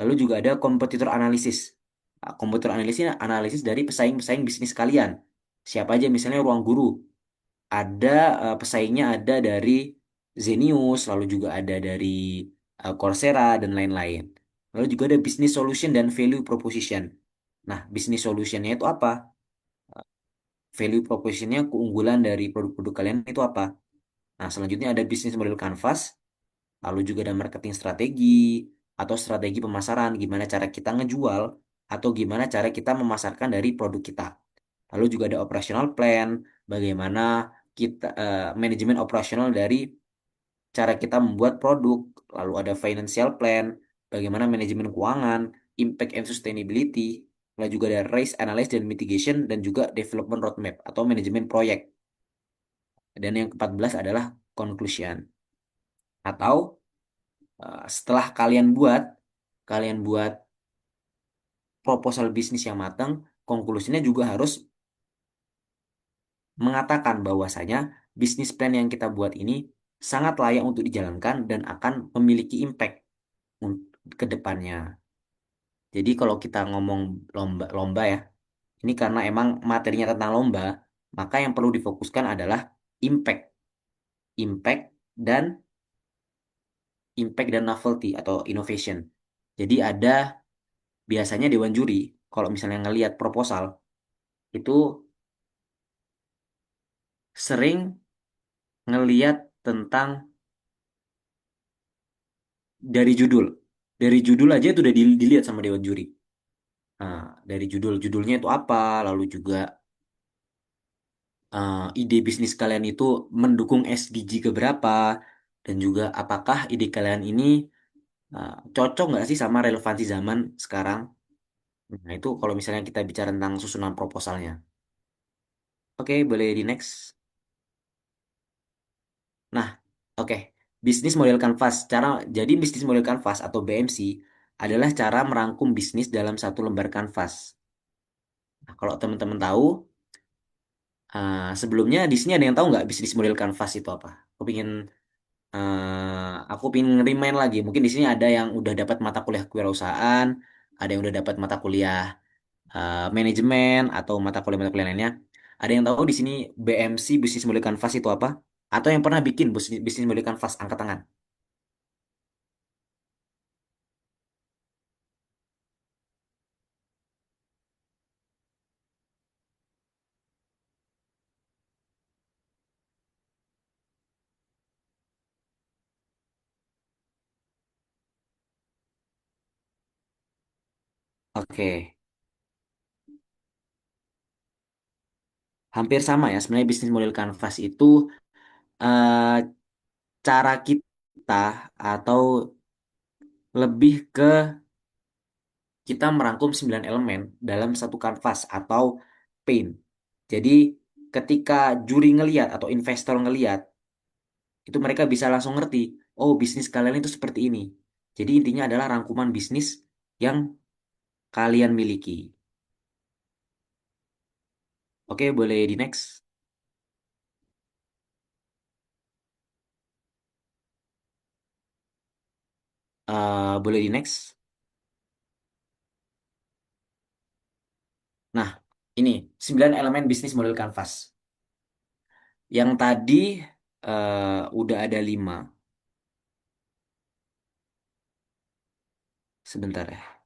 Lalu juga ada kompetitor analisis. Nah, kompetitor analisis analisis dari pesaing-pesaing bisnis kalian. Siapa aja misalnya Ruang Guru, ada pesaingnya ada dari Zenius, lalu juga ada dari Coursera dan lain-lain. Lalu juga ada business solution dan value proposition. Nah, business solutionnya itu apa? Value propositionnya keunggulan dari produk-produk kalian itu apa? Nah, selanjutnya ada business model canvas, lalu juga ada marketing strategi atau strategi pemasaran, gimana cara kita ngejual atau gimana cara kita memasarkan dari produk kita. Lalu juga ada operational plan, bagaimana kita manajemen operasional dari cara kita membuat produk. Lalu ada financial plan, bagaimana manajemen keuangan, impact and sustainability. Lalu juga ada risk analysis dan mitigation dan juga development roadmap atau manajemen proyek. Dan yang ke-14 adalah conclusion. Atau setelah kalian buat proposal bisnis yang matang, konklusinya juga harus mengatakan bahwasanya bisnis plan yang kita buat ini sangat layak untuk dijalankan dan akan memiliki impact ke depannya. Jadi kalau kita ngomong lomba-lomba ya, ini karena emang materinya tentang lomba, maka yang perlu difokuskan adalah impact, impact dan impact dan novelty atau innovation. Jadi ada biasanya dewan juri kalau misalnya ngelihat proposal itu sering ngelihat tentang dari judul. Dari judul aja itu udah dilihat sama dewan juri. Nah, dari judulnya itu apa, lalu juga ide bisnis kalian itu mendukung SDG keberapa, dan juga apakah ide kalian ini cocok nggak sih sama relevansi zaman sekarang. Nah, itu kalau misalnya kita bicara tentang susunan proposalnya. Oke, boleh di next. Nah, oke. Bisnis model kanvas. Jadi bisnis model kanvas atau BMC adalah cara merangkum bisnis dalam satu lembar kanvas. Nah, kalau teman-teman tahu, sebelumnya di sini ada yang tahu nggak bisnis model kanvas itu apa? Aku pengen remind lagi. Mungkin di sini ada yang udah dapat mata kuliah kewirausahaan, ada yang udah dapat mata kuliah manajemen atau mata kuliah lainnya. Ada yang tahu di sini BMC bisnis model kanvas itu apa? Atau yang pernah bikin bisnis model kanvas angkat tangan? Oke, hampir sama ya. Sebenarnya bisnis model kanvas itu eh, cara kita atau lebih ke kita merangkum 9 elemen dalam satu kanvas atau paint. Jadi ketika juri ngeliat atau investor ngeliat, itu mereka bisa langsung ngerti, oh bisnis kalian itu seperti ini. Jadi intinya adalah rangkuman bisnis yang kalian miliki. Oke, boleh di next. Boleh di next. Nah, ini 9 elemen bisnis model Canvas. Yang tadi udah ada 5. Sebentar ya.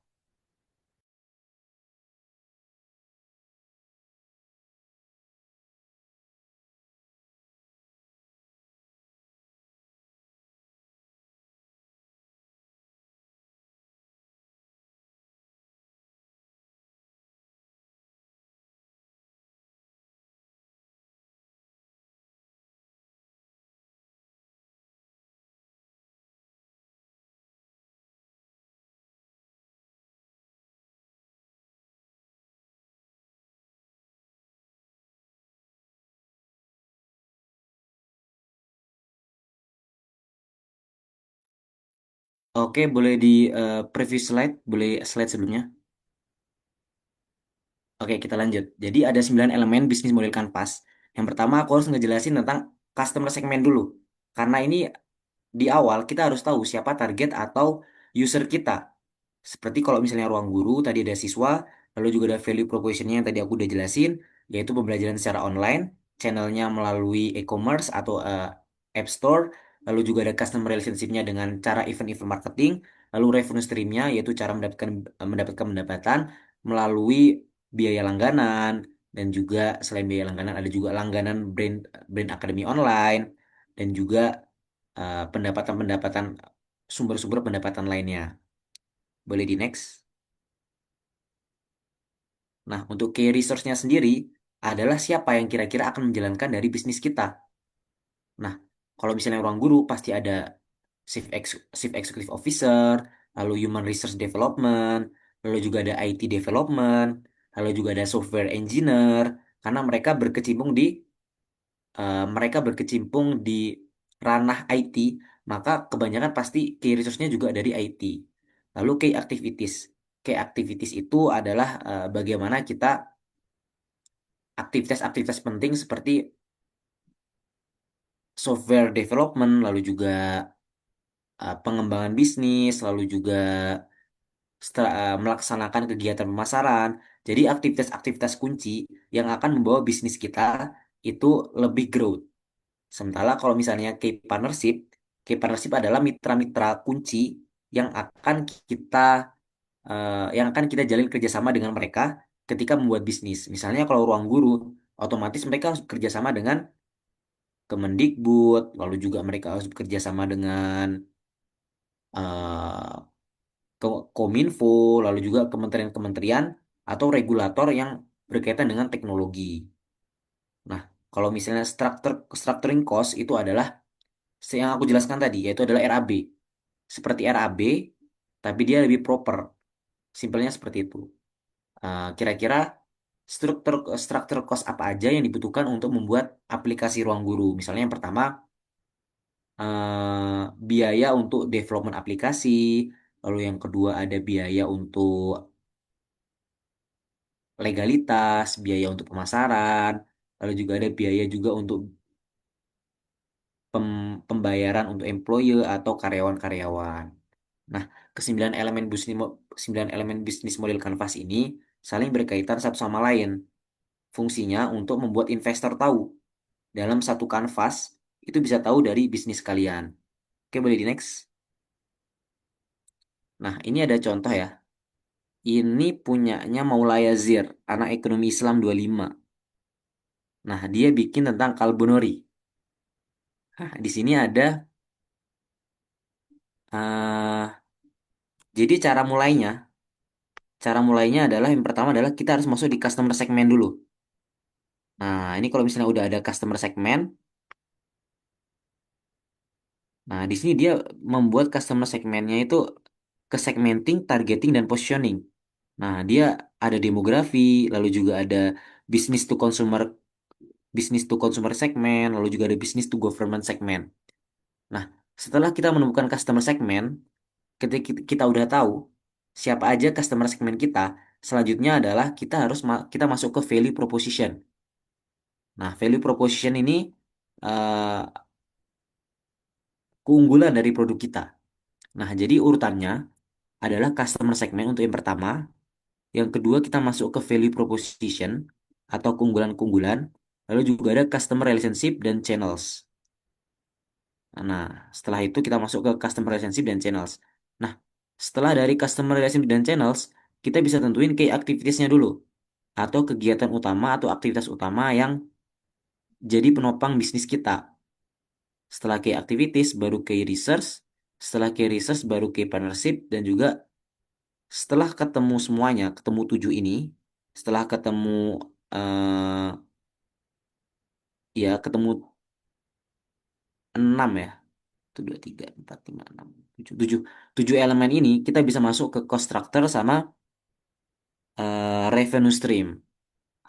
Oke, boleh di preview slide, boleh slide sebelumnya. Oke, kita lanjut. Jadi ada 9 elemen bisnis model Canvas. Yang pertama aku harus ngejelasin tentang customer segment dulu. Karena ini di awal kita harus tahu siapa target atau user kita. Seperti kalau misalnya ruang guru, tadi ada siswa, lalu juga ada value proposition-nya yang tadi aku udah jelasin, yaitu pembelajaran secara online, channelnya melalui e-commerce atau app store, lalu juga ada customer relationship-nya dengan cara event-event marketing, lalu revenue stream-nya, yaitu cara mendapatkan pendapatan melalui biaya langganan, dan juga selain biaya langganan, ada juga langganan brand brand academy online, dan juga pendapatan-pendapatan sumber-sumber pendapatan lainnya. Boleh di next. Nah, untuk key resource-nya sendiri adalah siapa yang kira-kira akan menjalankan dari bisnis kita. Nah, kalau misalnya ruang guru pasti ada Chief Executive Officer, lalu Human Resource Development, lalu juga ada IT Development, lalu juga ada Software Engineer, karena mereka berkecimpung di ranah IT, maka kebanyakan pasti key resource-nya juga dari IT. Lalu key activities. Key activities itu adalah bagaimana kita aktivitas-aktivitas penting seperti software development, lalu juga pengembangan bisnis, lalu juga melaksanakan kegiatan pemasaran. Jadi aktivitas-aktivitas kunci yang akan membawa bisnis kita itu lebih growth. Sementara kalau misalnya key partnership adalah mitra-mitra kunci yang akan kita yang akan kita jalin kerjasama dengan mereka ketika membuat bisnis. Misalnya kalau ruang guru, otomatis mereka harus kerjasama dengan Kemendikbud, lalu juga mereka harus bekerja sama dengan eh, Kominfo, lalu juga kementerian-kementerian atau regulator yang berkaitan dengan teknologi. Nah, kalau misalnya structuring cost itu adalah yang aku jelaskan tadi, yaitu adalah RAB. Seperti RAB, tapi dia lebih proper. Simpelnya seperti itu. Kira-kira struktur struktur cost apa aja yang dibutuhkan untuk membuat aplikasi ruang guru? Misalnya yang pertama biaya untuk development aplikasi, lalu yang kedua ada biaya untuk legalitas, biaya untuk pemasaran, lalu juga ada biaya juga untuk pembayaran untuk employee atau karyawan-karyawan. Nah, sembilan elemen bisnis model Canvas ini saling berkaitan satu sama lain. Fungsinya untuk membuat investor tahu dalam satu kanvas itu bisa tahu dari bisnis kalian. Oke, boleh di next. Nah, ini ada contoh ya. Ini punyanya Maulaya Zir, anak ekonomi Islam 25. Nah, dia bikin tentang Kalbonori. Nah, di sini ada eh jadi cara mulainya adalah yang pertama adalah kita harus masuk di customer segment dulu. Nah, ini kalau misalnya udah ada customer segment, nah di sini dia membuat customer segmentnya itu ke segmenting, targeting, dan positioning. Nah, dia ada demografi, lalu juga ada business to consumer, business to consumer segment, lalu juga ada business to government segment. Nah, setelah kita menemukan customer segment, ketika kita udah tahu siapa aja customer segment kita, selanjutnya adalah kita masuk ke value proposition. Nah, value proposition ini eh, keunggulan dari produk kita. Nah, jadi urutannya adalah customer segment untuk yang pertama. Yang kedua, kita masuk ke value proposition atau keunggulan-keunggulan. Lalu juga ada customer relationship dan channels. Nah, setelah itu kita masuk ke customer relationship dan channels. Nah, setelah dari customer relationship dan channels, kita bisa tentuin key activities-nya dulu. Atau kegiatan utama atau aktivitas utama yang jadi penopang bisnis kita. Setelah key activities, baru key research. Setelah key research, baru key partnership. Dan juga setelah ketemu semuanya, ketemu 7 ini, setelah ketemu eh ya ketemu 6 ya. 1, 2, 3, 4, 5, 6, 7, 7, 7 elemen ini kita bisa masuk ke cost structure sama revenue stream.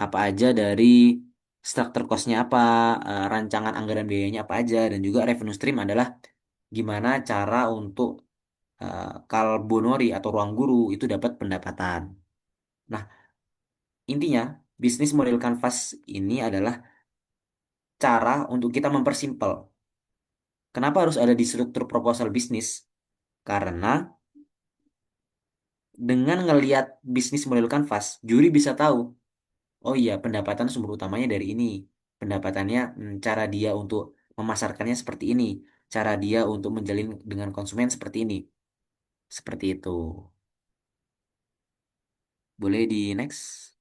Apa aja dari struktur cost-nya apa, rancangan anggaran biayanya apa aja, dan juga revenue stream adalah gimana cara untuk Kalbonori atau ruang guru itu dapat pendapatan. Nah, intinya bisnis model canvas ini adalah cara untuk kita mempersimpel. Kenapa harus ada di struktur proposal bisnis? Karena dengan ngelihat bisnis model canvas, juri bisa tahu, oh iya pendapatan sumber utamanya dari ini. Pendapatannya, cara dia untuk memasarkannya seperti ini. Cara dia untuk menjalin dengan konsumen seperti ini. Seperti itu. Boleh di next?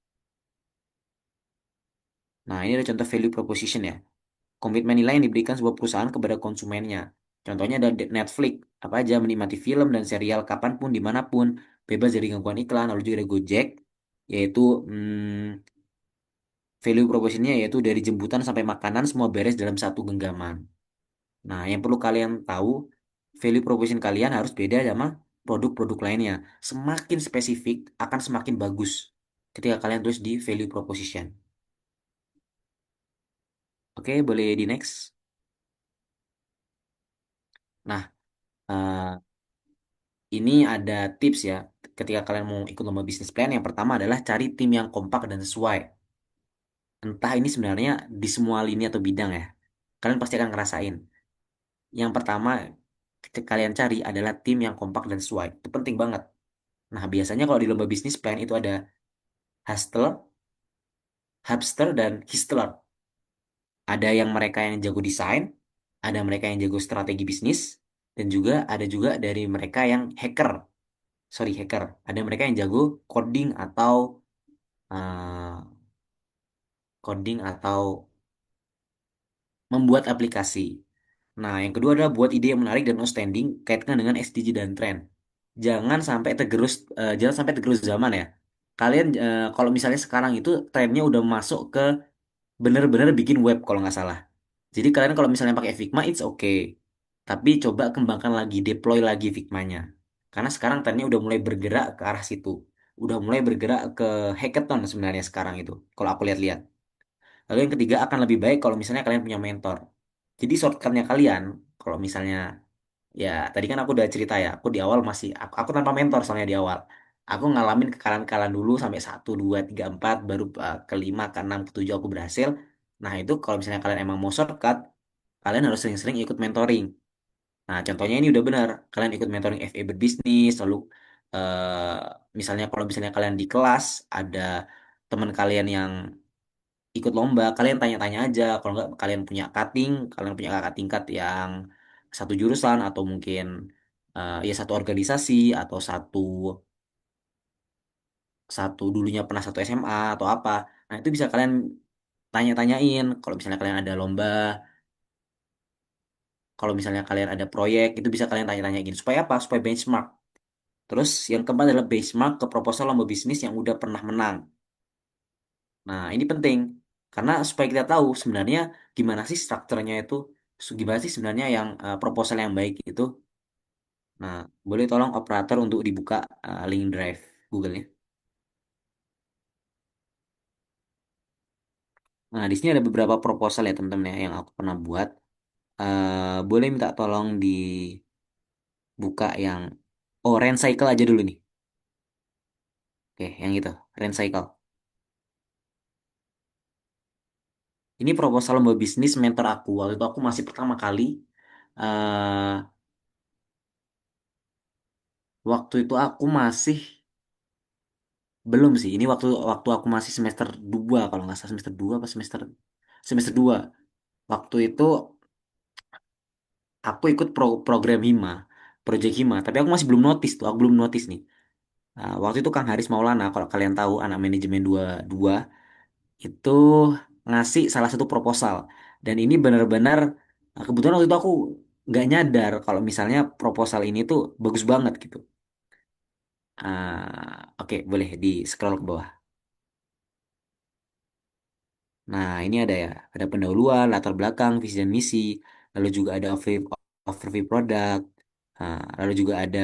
Nah, ini ada contoh value proposition ya. Komitmen nilai yang diberikan sebuah perusahaan kepada konsumennya. Contohnya ada Netflix, apa aja menikmati film dan serial kapanpun, dimanapun, bebas dari gangguan iklan. Lalu juga ada Gojek, yaitu value propositionnya yaitu dari jemputan sampai makanan semua beres dalam satu genggaman. Nah, yang perlu kalian tahu, value proposition kalian harus beda sama produk-produk lainnya. Semakin spesifik akan semakin bagus ketika kalian tulis di value proposition. Oke, boleh di next. Nah, eh, ini ada tips ya ketika kalian mau ikut lomba bisnis plan. Yang pertama adalah cari tim yang kompak dan sesuai. Entah ini sebenarnya di semua lini atau bidang ya. Kalian pasti akan ngerasain. Yang pertama kalian cari adalah tim yang kompak dan sesuai. Itu penting banget. Nah, biasanya kalau di lomba bisnis plan itu ada hustler, hubster, dan histler. Ada yang mereka yang jago desain, ada mereka yang jago strategi bisnis, dan juga ada juga dari mereka yang hacker. Sorry, hacker. Ada mereka yang jago coding atau eh, coding atau membuat aplikasi. Nah, yang kedua adalah buat ide yang menarik dan outstanding kaitkan dengan SDG dan tren. Jangan sampai tergerus zaman ya. Kalian kalau misalnya sekarang itu trennya udah masuk ke bener-bener bikin web kalau nggak salah. Jadi kalian kalau misalnya pakai Figma, it's okay. Tapi coba kembangkan lagi, deploy lagi Figma-nya. Karena sekarang trennya udah mulai bergerak ke arah situ. Udah mulai bergerak ke hackathon sebenarnya sekarang itu. Kalau aku lihat-lihat. Lalu yang ketiga akan lebih baik kalau misalnya kalian punya mentor. Jadi shortcutnya kalian, kalau misalnya, ya tadi kan aku udah cerita ya, aku di awal masih, aku tanpa mentor soalnya di awal. Aku ngalamin kekalahan-kekalahan dulu sampai 1, 2, 3, 4, baru kelima, keenam, ketujuh aku berhasil. Nah itu kalau misalnya kalian emang mau shortcut, kalian harus sering-sering ikut mentoring. Nah contohnya ini udah benar, kalian ikut mentoring FA berbisnis, lalu misalnya kalau misalnya kalian di kelas, ada teman kalian yang ikut lomba, kalian tanya-tanya aja. Kalau nggak kalian punya cutting, kalian punya kakak tingkat yang satu jurusan atau mungkin ya satu organisasi atau satu satu dulunya pernah satu SMA atau apa. Nah, itu bisa kalian tanya-tanyain kalau misalnya kalian ada lomba, kalau misalnya kalian ada proyek, itu bisa kalian tanya-tanyain supaya apa? Supaya benchmark. Terus yang keempat adalah benchmark ke proposal lomba bisnis yang udah pernah menang. Nah, ini penting karena supaya kita tahu sebenarnya gimana sih strukturnya itu, gimana sih sebenarnya yang proposal yang baik itu. Nah, boleh tolong operator untuk dibuka link drive Google-nya. Nah, di sini ada beberapa proposal ya teman-teman ya yang aku pernah buat. Boleh minta tolong dibuka yang Rent Cycle aja dulu nih. Oke, yang itu, Rent Cycle. Ini proposal lomba bisnis mentor aku. Waktu itu aku masih pertama kali. eh Waktu itu aku masih belum sih. Ini waktu waktu aku masih semester 2 kalau nggak salah semester 2 apa semester semester 2. Waktu itu aku ikut program Hima, Project Hima, tapi aku masih belum notice tuh, aku belum notice nih. Nah, waktu itu Kang Haris Maulana, kalau kalian tahu anak manajemen 22 itu ngasih salah satu proposal. Dan ini benar-benar kebetulan waktu itu aku nggak nyadar kalau misalnya proposal ini tuh bagus banget gitu. Oke, boleh di scroll ke bawah. Nah, ini ada ya, ada pendahuluan, latar belakang, visi dan misi, lalu juga ada overview produk, lalu juga ada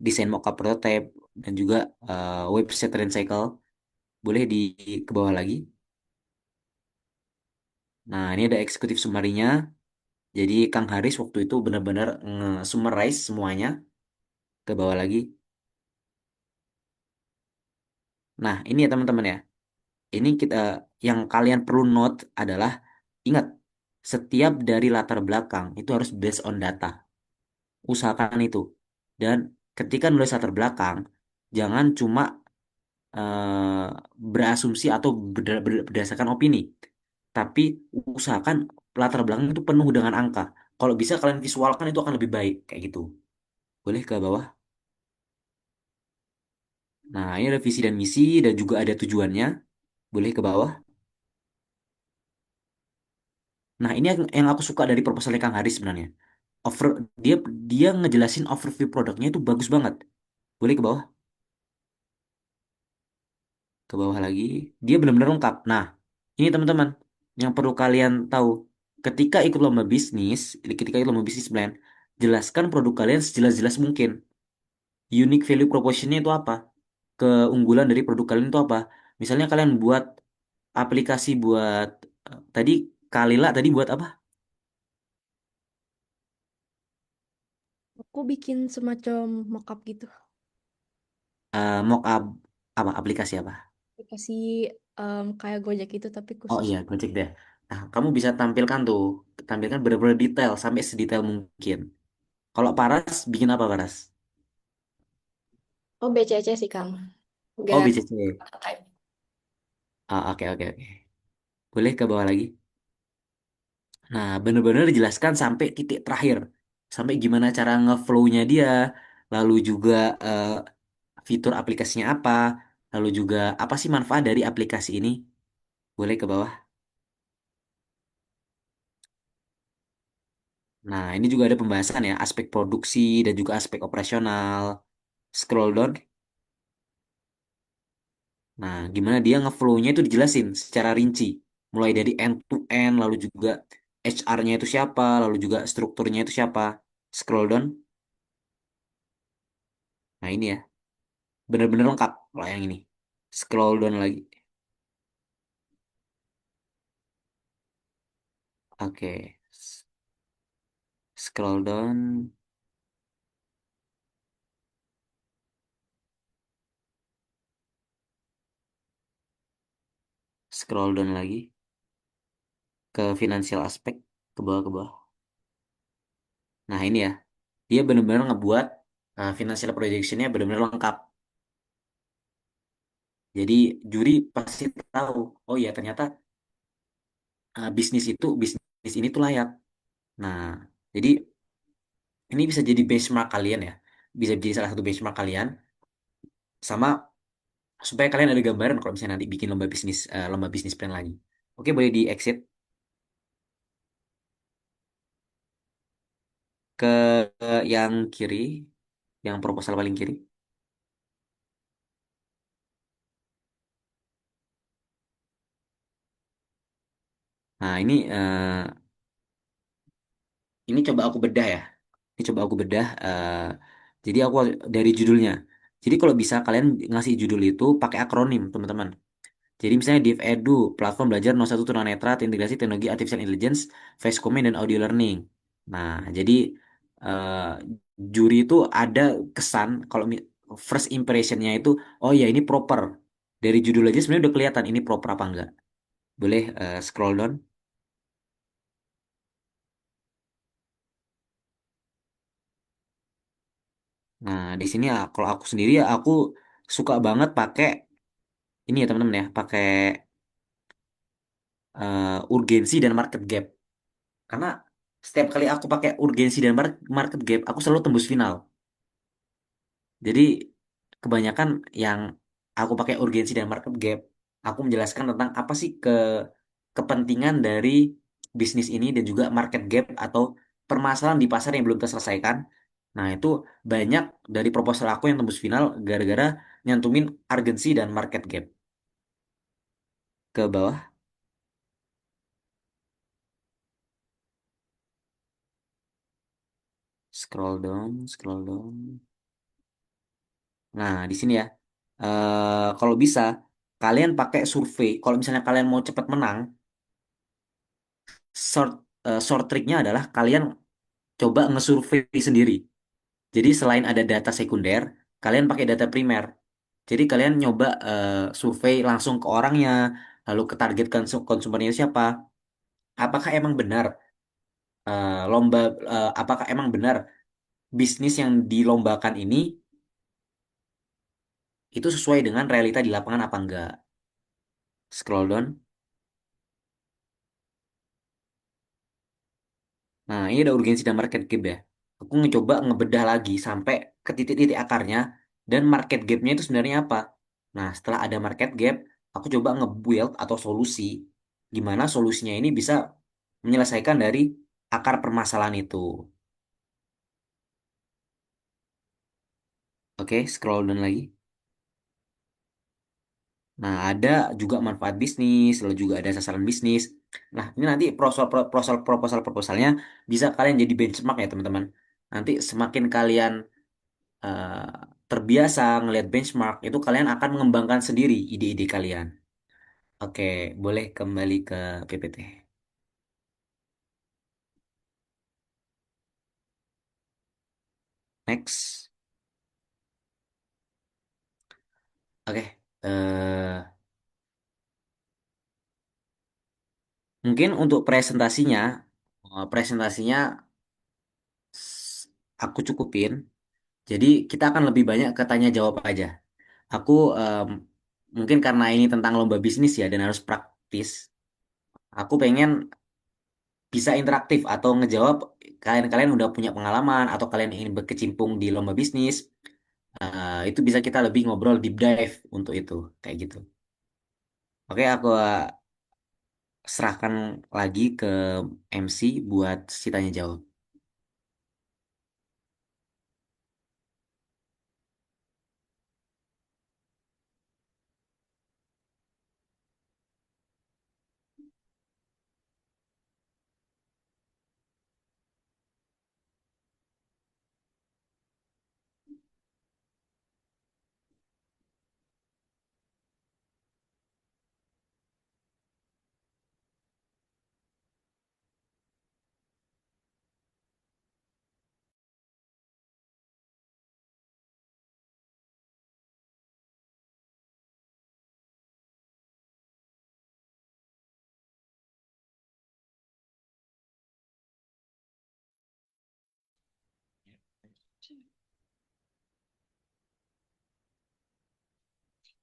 desain mockup prototype, dan juga website trend cycle. Boleh di ke bawah lagi. Nah, ini ada eksekutif summary-nya. Jadi Kang Haris waktu itu benar-benar nge-summarize semuanya ke bawah lagi. Nah, ini ya teman-teman ya. Ini kita yang kalian perlu note adalah ingat setiap dari latar belakang itu harus based on data. Usahakan itu. Dan ketika nulis latar belakang, jangan cuma berasumsi atau berdasarkan opini, tapi usahakan latar belakang itu penuh dengan angka. Kalau bisa kalian visualkan itu akan lebih baik kayak gitu. Boleh ke bawah. Nah, ini ada visi dan misi dan juga ada tujuannya. Boleh ke bawah. Nah, ini yang aku suka dari proposalnya Kang Haris sebenarnya. Over dia dia ngejelasin overview produknya itu bagus banget. Boleh ke bawah. Ke bawah lagi, dia benar-benar lengkap. Nah, ini teman-teman yang perlu kalian tahu. Ketika ikut lomba bisnis, ketika ikut lomba bisnis plan, jelaskan produk kalian sejelas-jelas mungkin. Unique value propositionnya itu apa? Keunggulan dari produk kalian itu apa? Misalnya kalian buat aplikasi buat tadi Kalila tadi buat apa? Aku bikin semacam mockup gitu. Mockup apa? Aplikasi apa? Aplikasi kayak Gojek itu tapi Oh khusus. iya, Gojek deh. Nah, kamu bisa tampilkan tuh, tampilkan benar-benar detail sampai sedetail mungkin. Kalau Paras bikin apa Paras? Oh, BCC sih, Kang. Oh, Nggak BCC. type. Oke, oke, oke. Boleh ke bawah lagi. Nah, bener-bener dijelaskan sampai titik terakhir. Sampai gimana cara ngeflow-nya dia. Lalu juga eh, fitur aplikasinya apa. Lalu juga apa sih manfaat dari aplikasi ini. Boleh ke bawah. Nah, ini juga ada pembahasan ya. Aspek produksi dan juga aspek operasional. Scroll down. Nah, gimana dia ngeflow-nya itu dijelasin secara rinci. Mulai dari end to end, lalu juga HR-nya itu siapa, lalu juga strukturnya itu siapa. Scroll down. Nah, ini ya. Bener-bener lengkap kalau yang ini. Scroll down lagi. Oke. Scroll down. Scroll down lagi. Ke financial aspek. Ke bawah, ke bawah. Nah, ini ya. Dia bener-bener ngebuat financial projectionnya bener-bener lengkap. Jadi juri pasti tahu. Oh iya, ternyata bisnis ini tuh layak. Nah, jadi ini bisa jadi benchmark kalian ya. Bisa jadi salah satu benchmark kalian. Sama supaya kalian ada gambaran kalau misalnya nanti bikin lomba bisnis plan lagi. Oke, boleh di exit ke yang kiri, yang proposal paling kiri. Nah, ini coba aku bedah ya. Ini coba aku bedah. Jadi aku dari judulnya. Jadi kalau bisa kalian ngasih judul itu pakai akronim, teman-teman. Jadi misalnya Div Edu, platform belajar 01 tunanetra, integrasi teknologi artificial intelligence, voice command dan audio learning. Nah, jadi eh, juri itu ada kesan kalau first impressionnya itu, oh ya ini proper. Dari judul aja sebenarnya udah kelihatan ini proper apa enggak. Boleh scroll down. Nah, di sini ya kalau aku sendiri ya aku suka banget pakai ini ya teman-teman ya, pakai urgensi dan market gap. Karena setiap kali aku pakai urgensi dan market gap, aku selalu tembus final. Jadi kebanyakan yang aku pakai urgensi dan market gap, aku menjelaskan tentang apa sih kepentingan dari bisnis ini dan juga market gap atau permasalahan di pasar yang belum terselesaikan. Nah, itu banyak dari proposal aku yang tembus final gara-gara nyantumin urgensi dan market gap ke bawah. Scroll down, scroll down. Nah, di sini ya. Kalau bisa kalian pakai survei. Kalau misalnya kalian mau cepat menang, short short triknya adalah kalian coba ngesurvei sendiri. Jadi selain ada data sekunder, kalian pakai data primer. Jadi kalian nyoba survei langsung ke orangnya, lalu ke target konsumernya siapa. Apakah emang benar lomba? Apakah emang benar bisnis yang dilombakan ini itu sesuai dengan realita di lapangan apa enggak? Scroll down. Nah, ini ada urgensi dan market gap ya. Aku ngecoba ngebedah lagi sampai ke titik-titik akarnya dan market gapnya itu sebenarnya apa. Nah, setelah ada market gap, aku coba nge-build atau solusi. Gimana solusinya ini bisa menyelesaikan dari akar permasalahan itu. Oke, scroll down lagi. Nah, ada juga manfaat bisnis, lalu juga ada sasaran bisnis. Nah, ini nanti proposalnya bisa kalian jadi benchmark ya, teman-teman. Nanti semakin kalian eh, terbiasa ngelihat benchmark, itu kalian akan mengembangkan sendiri ide-ide kalian. Oke, boleh kembali ke PPT. Next. Oke, mungkin untuk presentasinya aku cukupin. Jadi kita akan lebih banyak ke tanya jawab aja. Aku mungkin karena ini tentang lomba bisnis ya dan harus praktis. Aku pengen bisa interaktif atau ngejawab kalian-kalian udah punya pengalaman atau kalian ingin berkecimpung di lomba bisnis. Itu bisa kita lebih ngobrol deep dive untuk itu kayak gitu. Oke, aku serahkan lagi ke MC buat si tanya jawab.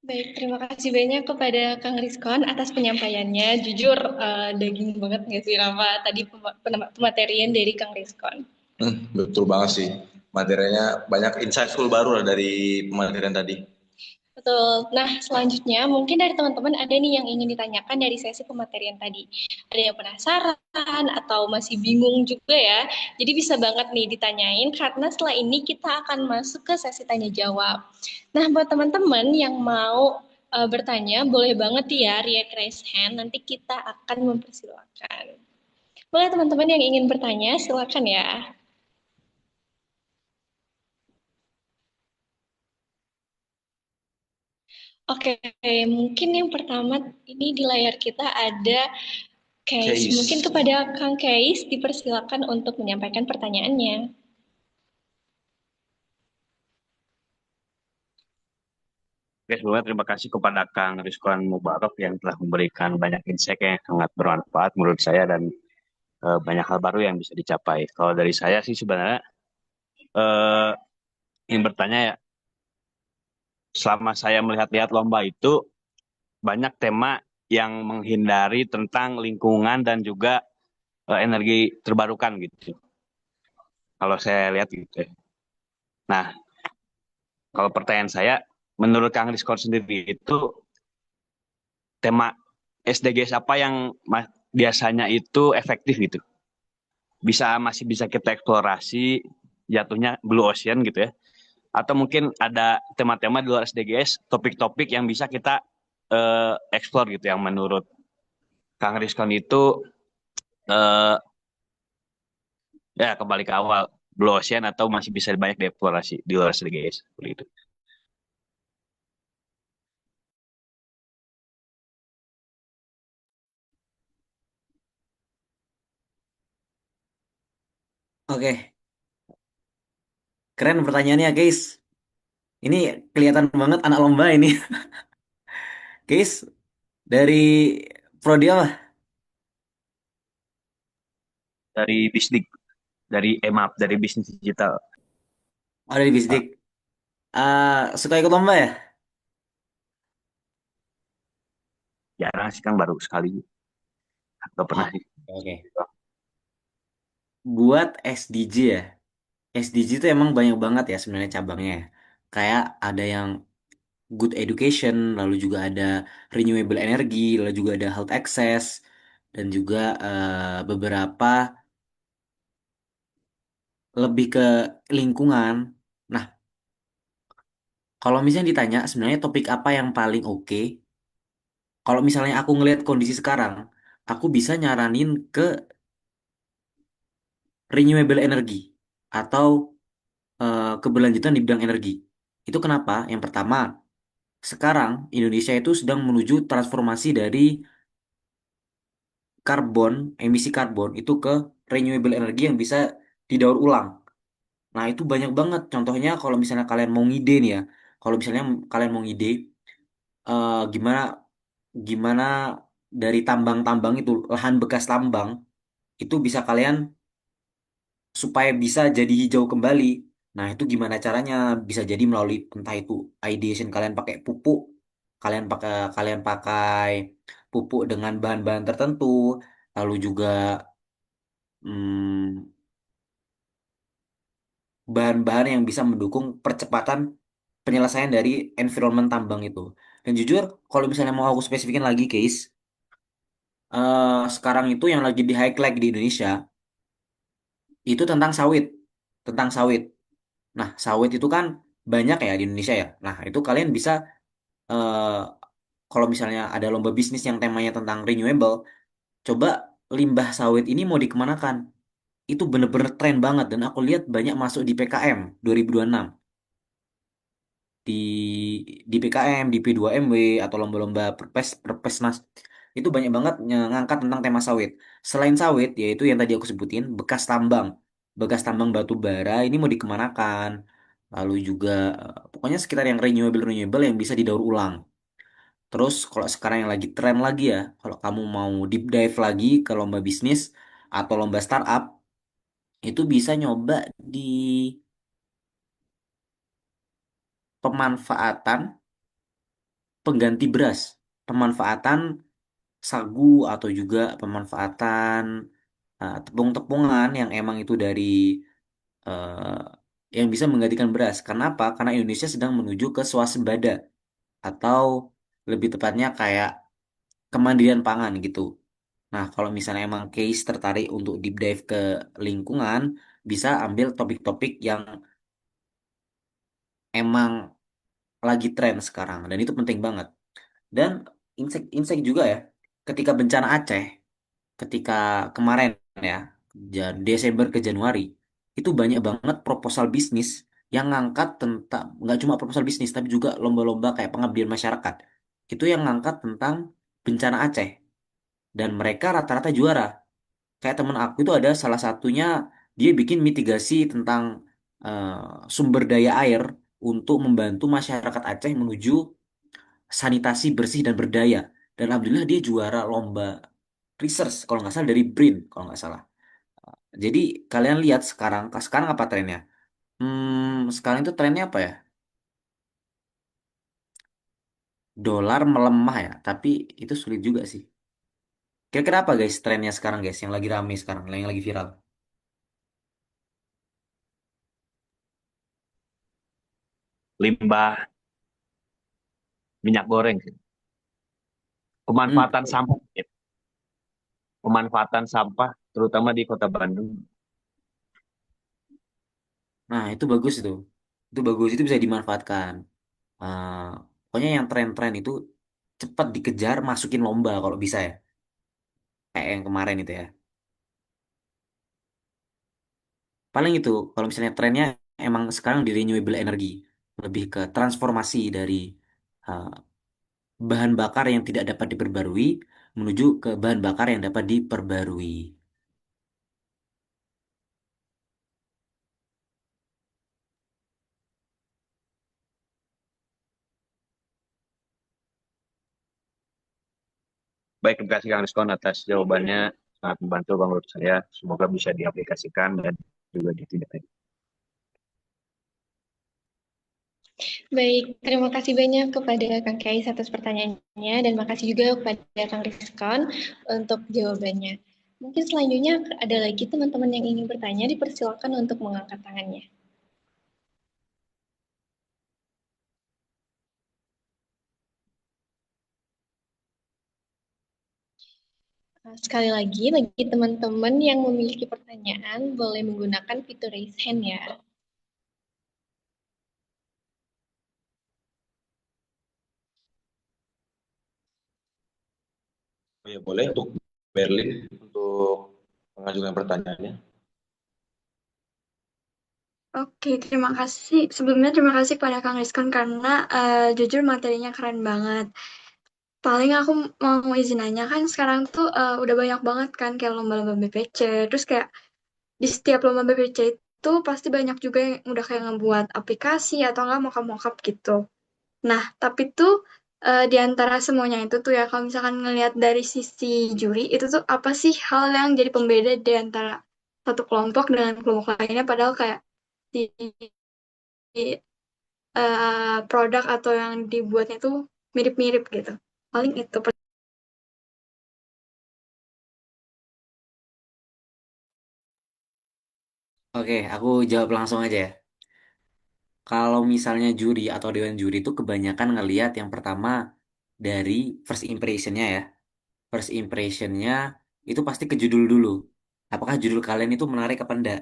Baik, terima kasih banyak kepada Kang Rizkon atas penyampaiannya. Jujur, daging banget nggak sih Rafa tadi pematerian dari Kang Rizkon. Betul banget sih. Materinya banyak insightful baru lah dari pematerian tadi. Betul. Nah, selanjutnya mungkin dari teman-teman ada nih yang ingin ditanyakan dari sesi pematerian tadi. Ada yang penasaran atau masih bingung juga ya. Jadi bisa banget nih ditanyain karena setelah ini kita akan masuk ke sesi tanya jawab. Nah, buat teman-teman yang mau bertanya, boleh banget ya react raise hand. Nanti kita akan mempersilahkan. Boleh teman-teman yang ingin bertanya, silakan ya. Oke, mungkin yang pertama ini di layar kita ada Case. Case. Mungkin kepada Kang Case dipersilakan untuk menyampaikan pertanyaannya. Oke, sebelumnya terima kasih kepada Kang Rizwan Mubarok yang telah memberikan banyak insight yang sangat bermanfaat menurut saya dan banyak hal baru yang bisa dicapai. Kalau dari saya sih sebenarnya eh, ingin bertanya ya, selama saya melihat-lihat lomba itu banyak tema yang menghindari tentang lingkungan dan juga energi terbarukan gitu. Kalau saya lihat gitu ya. Nah, kalau pertanyaan saya, menurut Kang Rizkon sendiri itu tema SDGs apa yang biasanya itu efektif gitu? Masih bisa kita eksplorasi jatuhnya Blue Ocean gitu ya. Atau mungkin ada tema-tema di luar SDGs, topik-topik yang bisa kita explore gitu yang menurut Kang Rizkon itu eh, ya kembali ke awal Blue Ocean atau masih bisa banyak dieksplorasi di luar SDGs seperti itu. Oke, keren pertanyaannya guys. Ini kelihatan banget anak lomba ini. Guys, dari prodi apa? Dari bisnis maaf, dari bisnis digital. Oh, dari Bisdik. Suka ikut lomba ya? Jarang sih kan, baru sekali. Gak pernah Oh, sih. oke. Buat SDG ya. SDG itu emang banyak banget ya sebenarnya cabangnya, ya. Kayak ada yang good education, lalu juga ada renewable energy, lalu juga ada health access, dan juga beberapa lebih ke lingkungan. Nah, kalau misalnya ditanya sebenarnya topik apa yang paling oke, kalau misalnya aku ngelihat kondisi sekarang, aku bisa nyaranin ke renewable energy atau keberlanjutan di bidang energi. Itu kenapa? Yang pertama, sekarang Indonesia itu sedang menuju transformasi dari karbon, emisi karbon itu ke renewable energy yang bisa didaur ulang. Nah, itu banyak banget. Contohnya kalau misalnya kalian mau ngide nih ya, kalau misalnya kalian mau ngide, gimana gimana dari tambang-tambang itu, lahan bekas tambang, itu bisa kalian supaya bisa jadi hijau kembali. Nah, itu gimana caranya? Bisa jadi melalui entah itu ideation kalian pakai pupuk, kalian pakai pupuk dengan bahan-bahan tertentu, lalu juga hmm, bahan-bahan yang bisa mendukung percepatan penyelesaian dari environment tambang itu. Dan jujur, kalau misalnya mau aku spesifikin lagi case, sekarang itu yang lagi di highlight di Indonesia itu tentang sawit, tentang sawit. Nah, sawit itu kan banyak ya di Indonesia ya. Nah, itu kalian bisa eh, kalau misalnya ada lomba bisnis yang temanya tentang renewable, coba limbah sawit ini mau dikemanakan? Itu bener-bener tren banget dan aku lihat banyak masuk di PKM 2026. di di PKM, di P2MW atau lomba-lomba Perpesnas itu banyak banget ngangkat tentang tema sawit. Selain sawit, yaitu yang tadi aku sebutin, bekas tambang batu bara ini mau dikemanakan. Lalu juga pokoknya sekitar yang renewable renewable yang bisa didaur ulang. Terus kalau sekarang yang lagi tren lagi ya, kalau kamu mau deep dive lagi ke lomba bisnis atau lomba startup, itu bisa nyoba di pemanfaatan pengganti beras, pemanfaatan sagu atau juga pemanfaatan tepung-tepungan yang emang itu dari eh, yang bisa menggantikan beras. Kenapa? Karena Indonesia sedang menuju ke swasembada atau lebih tepatnya kayak kemandirian pangan gitu. Nah, kalau misalnya emang case tertarik untuk deep dive ke lingkungan, bisa ambil topik-topik yang emang lagi tren sekarang dan itu penting banget. Dan insek juga ya, ketika bencana Aceh, ketika kemarin ya, Desember ke Januari, itu banyak banget proposal bisnis yang ngangkat tentang, nggak cuma proposal bisnis, tapi juga lomba-lomba kayak pengabdian masyarakat. Itu yang ngangkat tentang bencana Aceh. Dan mereka rata-rata juara. Kayak temen aku itu ada salah satunya, dia bikin mitigasi tentang eh, sumber daya air untuk membantu masyarakat Aceh menuju sanitasi bersih dan berdaya. Dan alhamdulillah dia juara lomba research kalau nggak salah dari BRIN kalau nggak salah. Jadi kalian lihat sekarang sekarang apa trennya? Sekarang itu trennya apa ya? Dolar melemah ya, tapi itu sulit juga sih. Kira-kira apa guys trennya sekarang guys, yang lagi rame sekarang, yang lagi viral? Limbah minyak goreng sih. Hmm, Pemanfaatan sampah, ya. Pemanfaatan sampah terutama di Kota Bandung. nah itu bagus itu. Itu bagus, itu bisa dimanfaatkan. Eh, Pokoknya yang tren-tren itu cepat dikejar, masukin lomba kalau bisa ya. Kayak yang kemarin itu ya. Paling itu, kalau misalnya trennya emang sekarang di renewable energy. Lebih ke transformasi dari eh, bahan bakar yang tidak dapat diperbarui menuju ke bahan bakar yang dapat diperbarui. Baik, terima kasih Kang Rizkon atas jawabannya. Sangat membantu Bang menurut saya. Semoga bisa diaplikasikan dan juga ditindaklanjuti. Baik, terima kasih banyak kepada Kang Kais atas pertanyaannya dan makasih juga kepada Kang Rizkan untuk jawabannya. Mungkin selanjutnya ada lagi teman-teman yang ingin bertanya, dipersilakan untuk mengangkat tangannya. Sekali lagi, bagi teman-teman yang memiliki pertanyaan, boleh menggunakan fitur raise hand ya. Oh ya boleh untuk Berlin untuk mengajukan pertanyaannya. Oke, terima kasih. Sebelumnya terima kasih kepada Kang Rizkan karena jujur materinya keren banget. Paling aku mau izin nanya kan sekarang tuh udah banyak banget kan kayak lomba-lomba BPC. Terus kayak di setiap lomba BPC itu pasti banyak juga yang udah kayak ngebuat aplikasi atau nggak mockup-mockup gitu. Nah, tapi tuh di antara semuanya itu tuh ya kalau misalkan ngelihat dari sisi juri itu tuh apa sih hal yang jadi pembeda di antara satu kelompok dengan kelompok lainnya padahal kayak di produk atau yang dibuatnya tuh mirip-mirip gitu. Paling itu. Oke, aku jawab langsung aja ya. Kalau misalnya juri atau dewan juri itu kebanyakan ngelihat yang pertama dari first impressionnya ya. First impressionnya itu pasti ke judul dulu. Apakah judul kalian itu menarik apa enggak?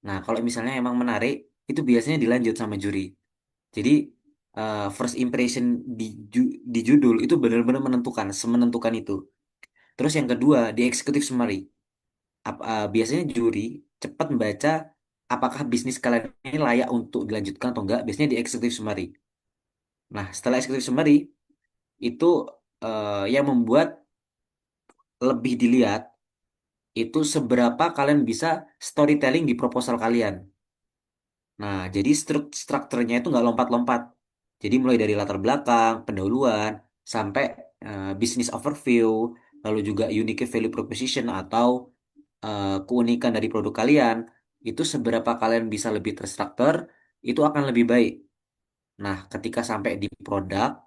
Nah, kalau misalnya emang menarik, itu biasanya dilanjut sama juri. Jadi, first impression di, di judul itu benar-benar menentukan, semenentukan itu. Terus yang kedua, di executive summary. Biasanya juri cepat membaca apakah bisnis kalian ini layak untuk dilanjutkan atau enggak, biasanya di executive summary. Nah, setelah executive summary, itu yang membuat lebih dilihat itu seberapa kalian bisa storytelling di proposal kalian. Nah, jadi strukturnya itu nggak lompat-lompat. Jadi mulai dari latar belakang, pendahuluan, sampai business overview, lalu juga unique value proposition atau keunikan dari produk kalian, itu seberapa kalian bisa lebih terstruktur, itu akan lebih baik. Nah, ketika sampai di produk,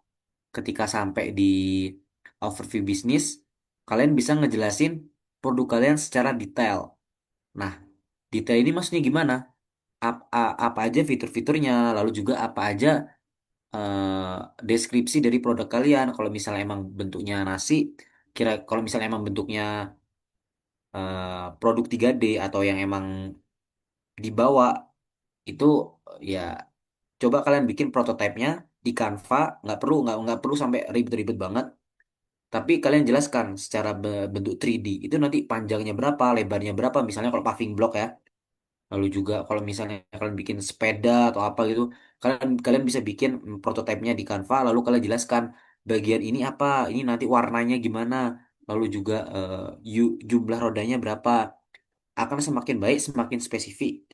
ketika sampai di overview bisnis, kalian bisa ngejelasin produk kalian secara detail. Nah, detail ini maksudnya gimana? Apa aja fitur-fiturnya, lalu juga apa aja deskripsi dari produk kalian. Kalau misalnya emang bentuknya nasi, kalau misalnya emang bentuknya produk 3D atau yang emang dibawa itu ya coba kalian bikin prototipenya di Canva, nggak perlu sampai ribet-ribet banget. Tapi kalian jelaskan secara bentuk 3D itu nanti panjangnya berapa, lebarnya berapa, misalnya kalau paving block ya. Lalu juga kalau misalnya kalian bikin sepeda atau apa gitu, kalian kalian bisa bikin prototipenya di Canva, lalu kalian jelaskan bagian ini apa, ini nanti warnanya gimana, lalu juga jumlah rodanya berapa. Akan semakin baik, semakin spesifik.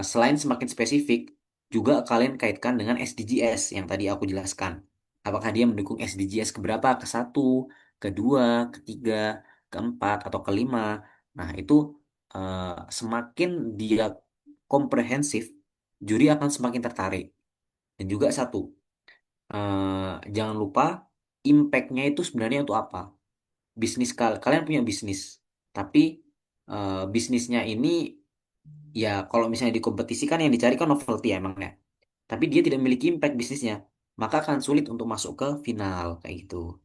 Selain semakin spesifik, juga kalian kaitkan dengan SDGs yang tadi aku jelaskan. Apakah dia mendukung SDGs keberapa? Ke satu, kedua, ketiga, keempat, atau kelima. Nah, itu semakin dia komprehensif, juri akan semakin tertarik. Dan juga satu, jangan lupa impact-nya itu sebenarnya untuk apa? Kalian punya bisnis, tapi bisnisnya ini ya kalau misalnya dikompetisikan yang dicari kan novelty emangnya. Tapi dia tidak memiliki impact bisnisnya, maka akan sulit untuk masuk ke final kayak gitu.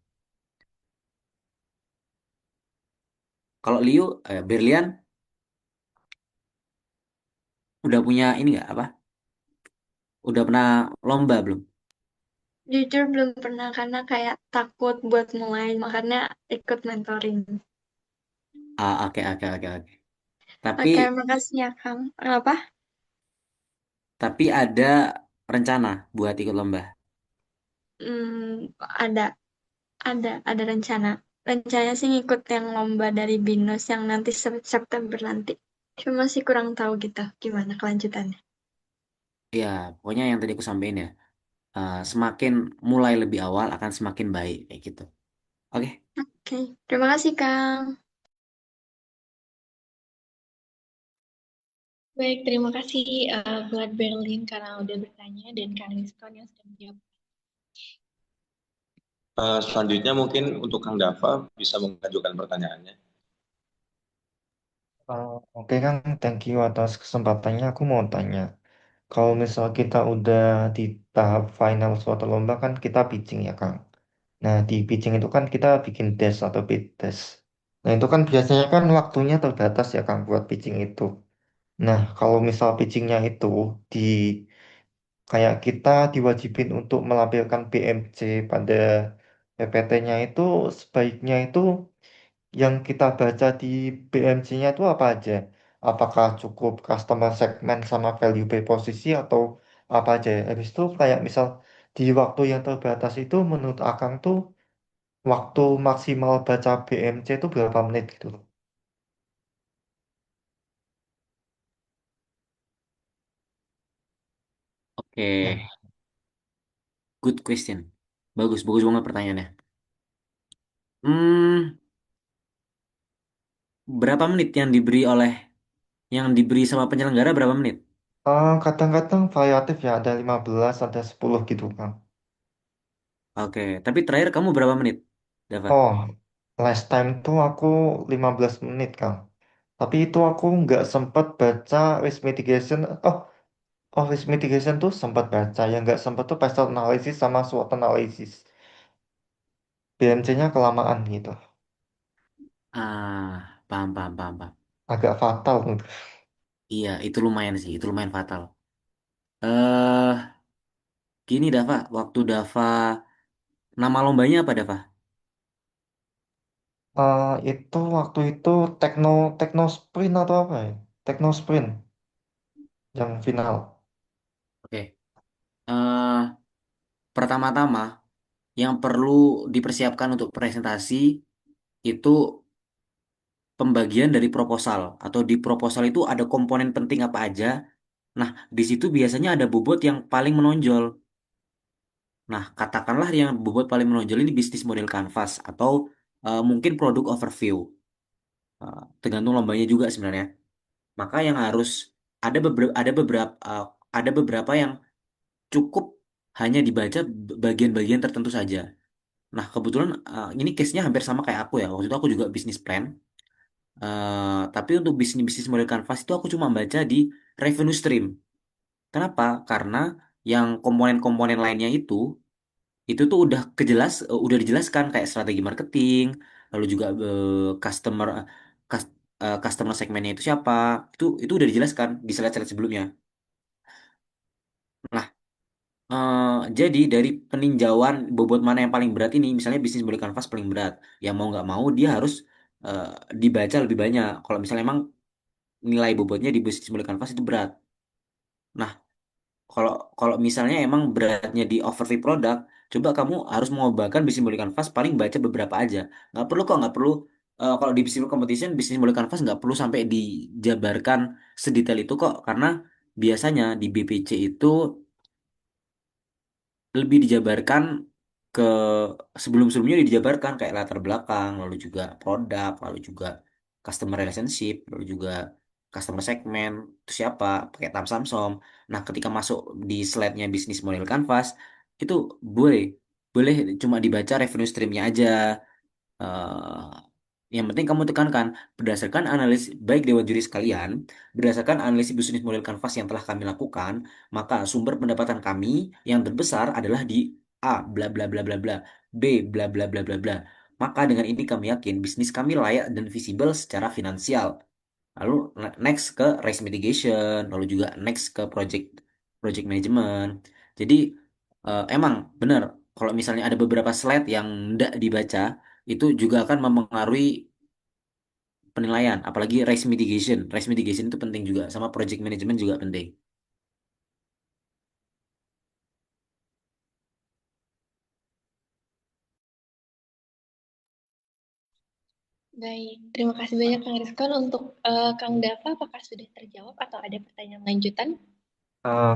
Kalau Liu, Berlian udah punya ini nggak apa? Udah pernah lomba belum? Jujur belum pernah karena kayak takut buat mulai, makanya ikut mentoring. Oke oke oke oke. Tapi Oke, makasih ya, Kang. Apa? tapi ada rencana buat ikut lomba. Ada, ada rencana. Rencananya sih ngikut yang lomba dari BINUS yang nanti September nanti. Cuma masih kurang tahu gitu gimana kelanjutannya. Ya, pokoknya yang tadi aku sampaikan ya, semakin mulai lebih awal akan semakin baik kayak gitu. Oke, Oke, terima kasih, Kang. Baik, terima kasih buat Berlin karena udah bertanya dan Kang Rizkon yang sudah menjawab. Selanjutnya mungkin untuk Kang Dava bisa mengajukan pertanyaannya. Oke Kang, thank you atas kesempatannya. Aku mau tanya, kalau misal kita udah di tahap final suatu lomba kan kita pitching ya Kang. Nah di pitching itu kan kita bikin desk atau pitch desk. Nah itu kan biasanya kan waktunya terbatas ya Kang buat pitching itu. Nah kalau misal pitchingnya itu di kayak kita diwajibin untuk melampirkan BMC pada PPT-nya itu sebaiknya itu yang kita baca di BMC-nya itu apa aja? Apakah cukup customer segment sama value by posisi atau apa aja ya? Habis itu kayak misal di waktu yang terbatas itu menurut Akang tuh waktu maksimal baca BMC itu berapa menit gitu loh. oke, Nah, good question. Bagus, bagus banget pertanyaannya. Hmm, berapa menit yang diberi sama penyelenggara berapa menit? kadang-kadang variatif ya ada 15 ada 10 gitu kan. Oke, tapi terakhir kamu berapa menit, Dava? Oh, last time tuh aku 15 menit Kang. Tapi itu aku nggak sempat baca risk mitigation. Oh, risk mitigation tuh sempat baca. Yang nggak sempat tuh pastel analisis sama SWOT analisis. BMC-nya kelamaan gitu. Paham, paham, paham, paham. Agak fatal gitu. Iya, itu lumayan sih, itu lumayan fatal. Eh, gini Dava, nama lombanya apa Dava? Itu waktu itu tekno tekno sprint atau apa ya? Tekno sprint yang final. Oke. Eh, pertama-tama, yang perlu dipersiapkan untuk presentasi itu pembagian dari proposal atau di proposal itu ada komponen penting apa aja. Nah, di situ biasanya ada bobot yang paling menonjol. Nah, katakanlah yang bobot paling menonjol ini bisnis model canvas atau mungkin produk overview. Tergantung lombanya juga sebenarnya. Maka yang harus ada beberapa yang cukup hanya dibaca bagian-bagian tertentu saja. Nah, kebetulan ini case-nya hampir sama kayak aku ya. Waktu itu aku juga bisnis plan. Tapi untuk bisnis model canvas itu aku cuma baca di revenue stream. Kenapa? Karena yang komponen-komponen lainnya udah dijelaskan kayak strategi marketing, lalu juga cus- customer segmennya itu siapa. Itu udah dijelaskan di slide-slide sebelumnya. Nah, jadi dari peninjauan bobot mana yang paling berat ini, misalnya bisnis model canvas paling berat, ya mau nggak mau dia harus eh, dibaca lebih banyak. Kalau misalnya emang nilai bobotnya di bisnis model canvas itu berat. Nah, kalau kalau misalnya emang beratnya di overview produk, coba kamu harus mengubahkan bisnis model canvas paling baca beberapa aja. Nggak perlu. Kalau di bisnis competition, bisnis model canvas nggak perlu sampai dijabarkan sedetail itu kok, karena biasanya di BPC itu lebih dijabarkan ke sebelum-sebelumnya udah kayak latar belakang, lalu juga produk, lalu juga customer relationship, lalu juga customer segment, itu siapa, pakai TAM Samsung. Nah, ketika masuk di slide-nya bisnis model Canvas, itu boleh, boleh cuma dibaca revenue stream-nya aja. eh yang penting kamu tekankan berdasarkan analisis baik Dewan Juri sekalian, berdasarkan analisis bisnis model kanvas yang telah kami lakukan, maka sumber pendapatan kami yang terbesar adalah di A bla bla bla bla bla, B bla bla bla bla bla. Maka dengan ini kami yakin bisnis kami layak dan visible secara finansial. Lalu next ke risk mitigation, lalu juga next ke project project management. Jadi emang benar kalau misalnya ada beberapa slide yang tidak dibaca itu juga akan mempengaruhi penilaian, apalagi risk mitigation. Risk mitigation itu penting juga sama project management juga penting. Baik, terima kasih banyak Kang Rizkan. Untuk Kang Dava, apakah sudah terjawab atau ada pertanyaan lanjutan?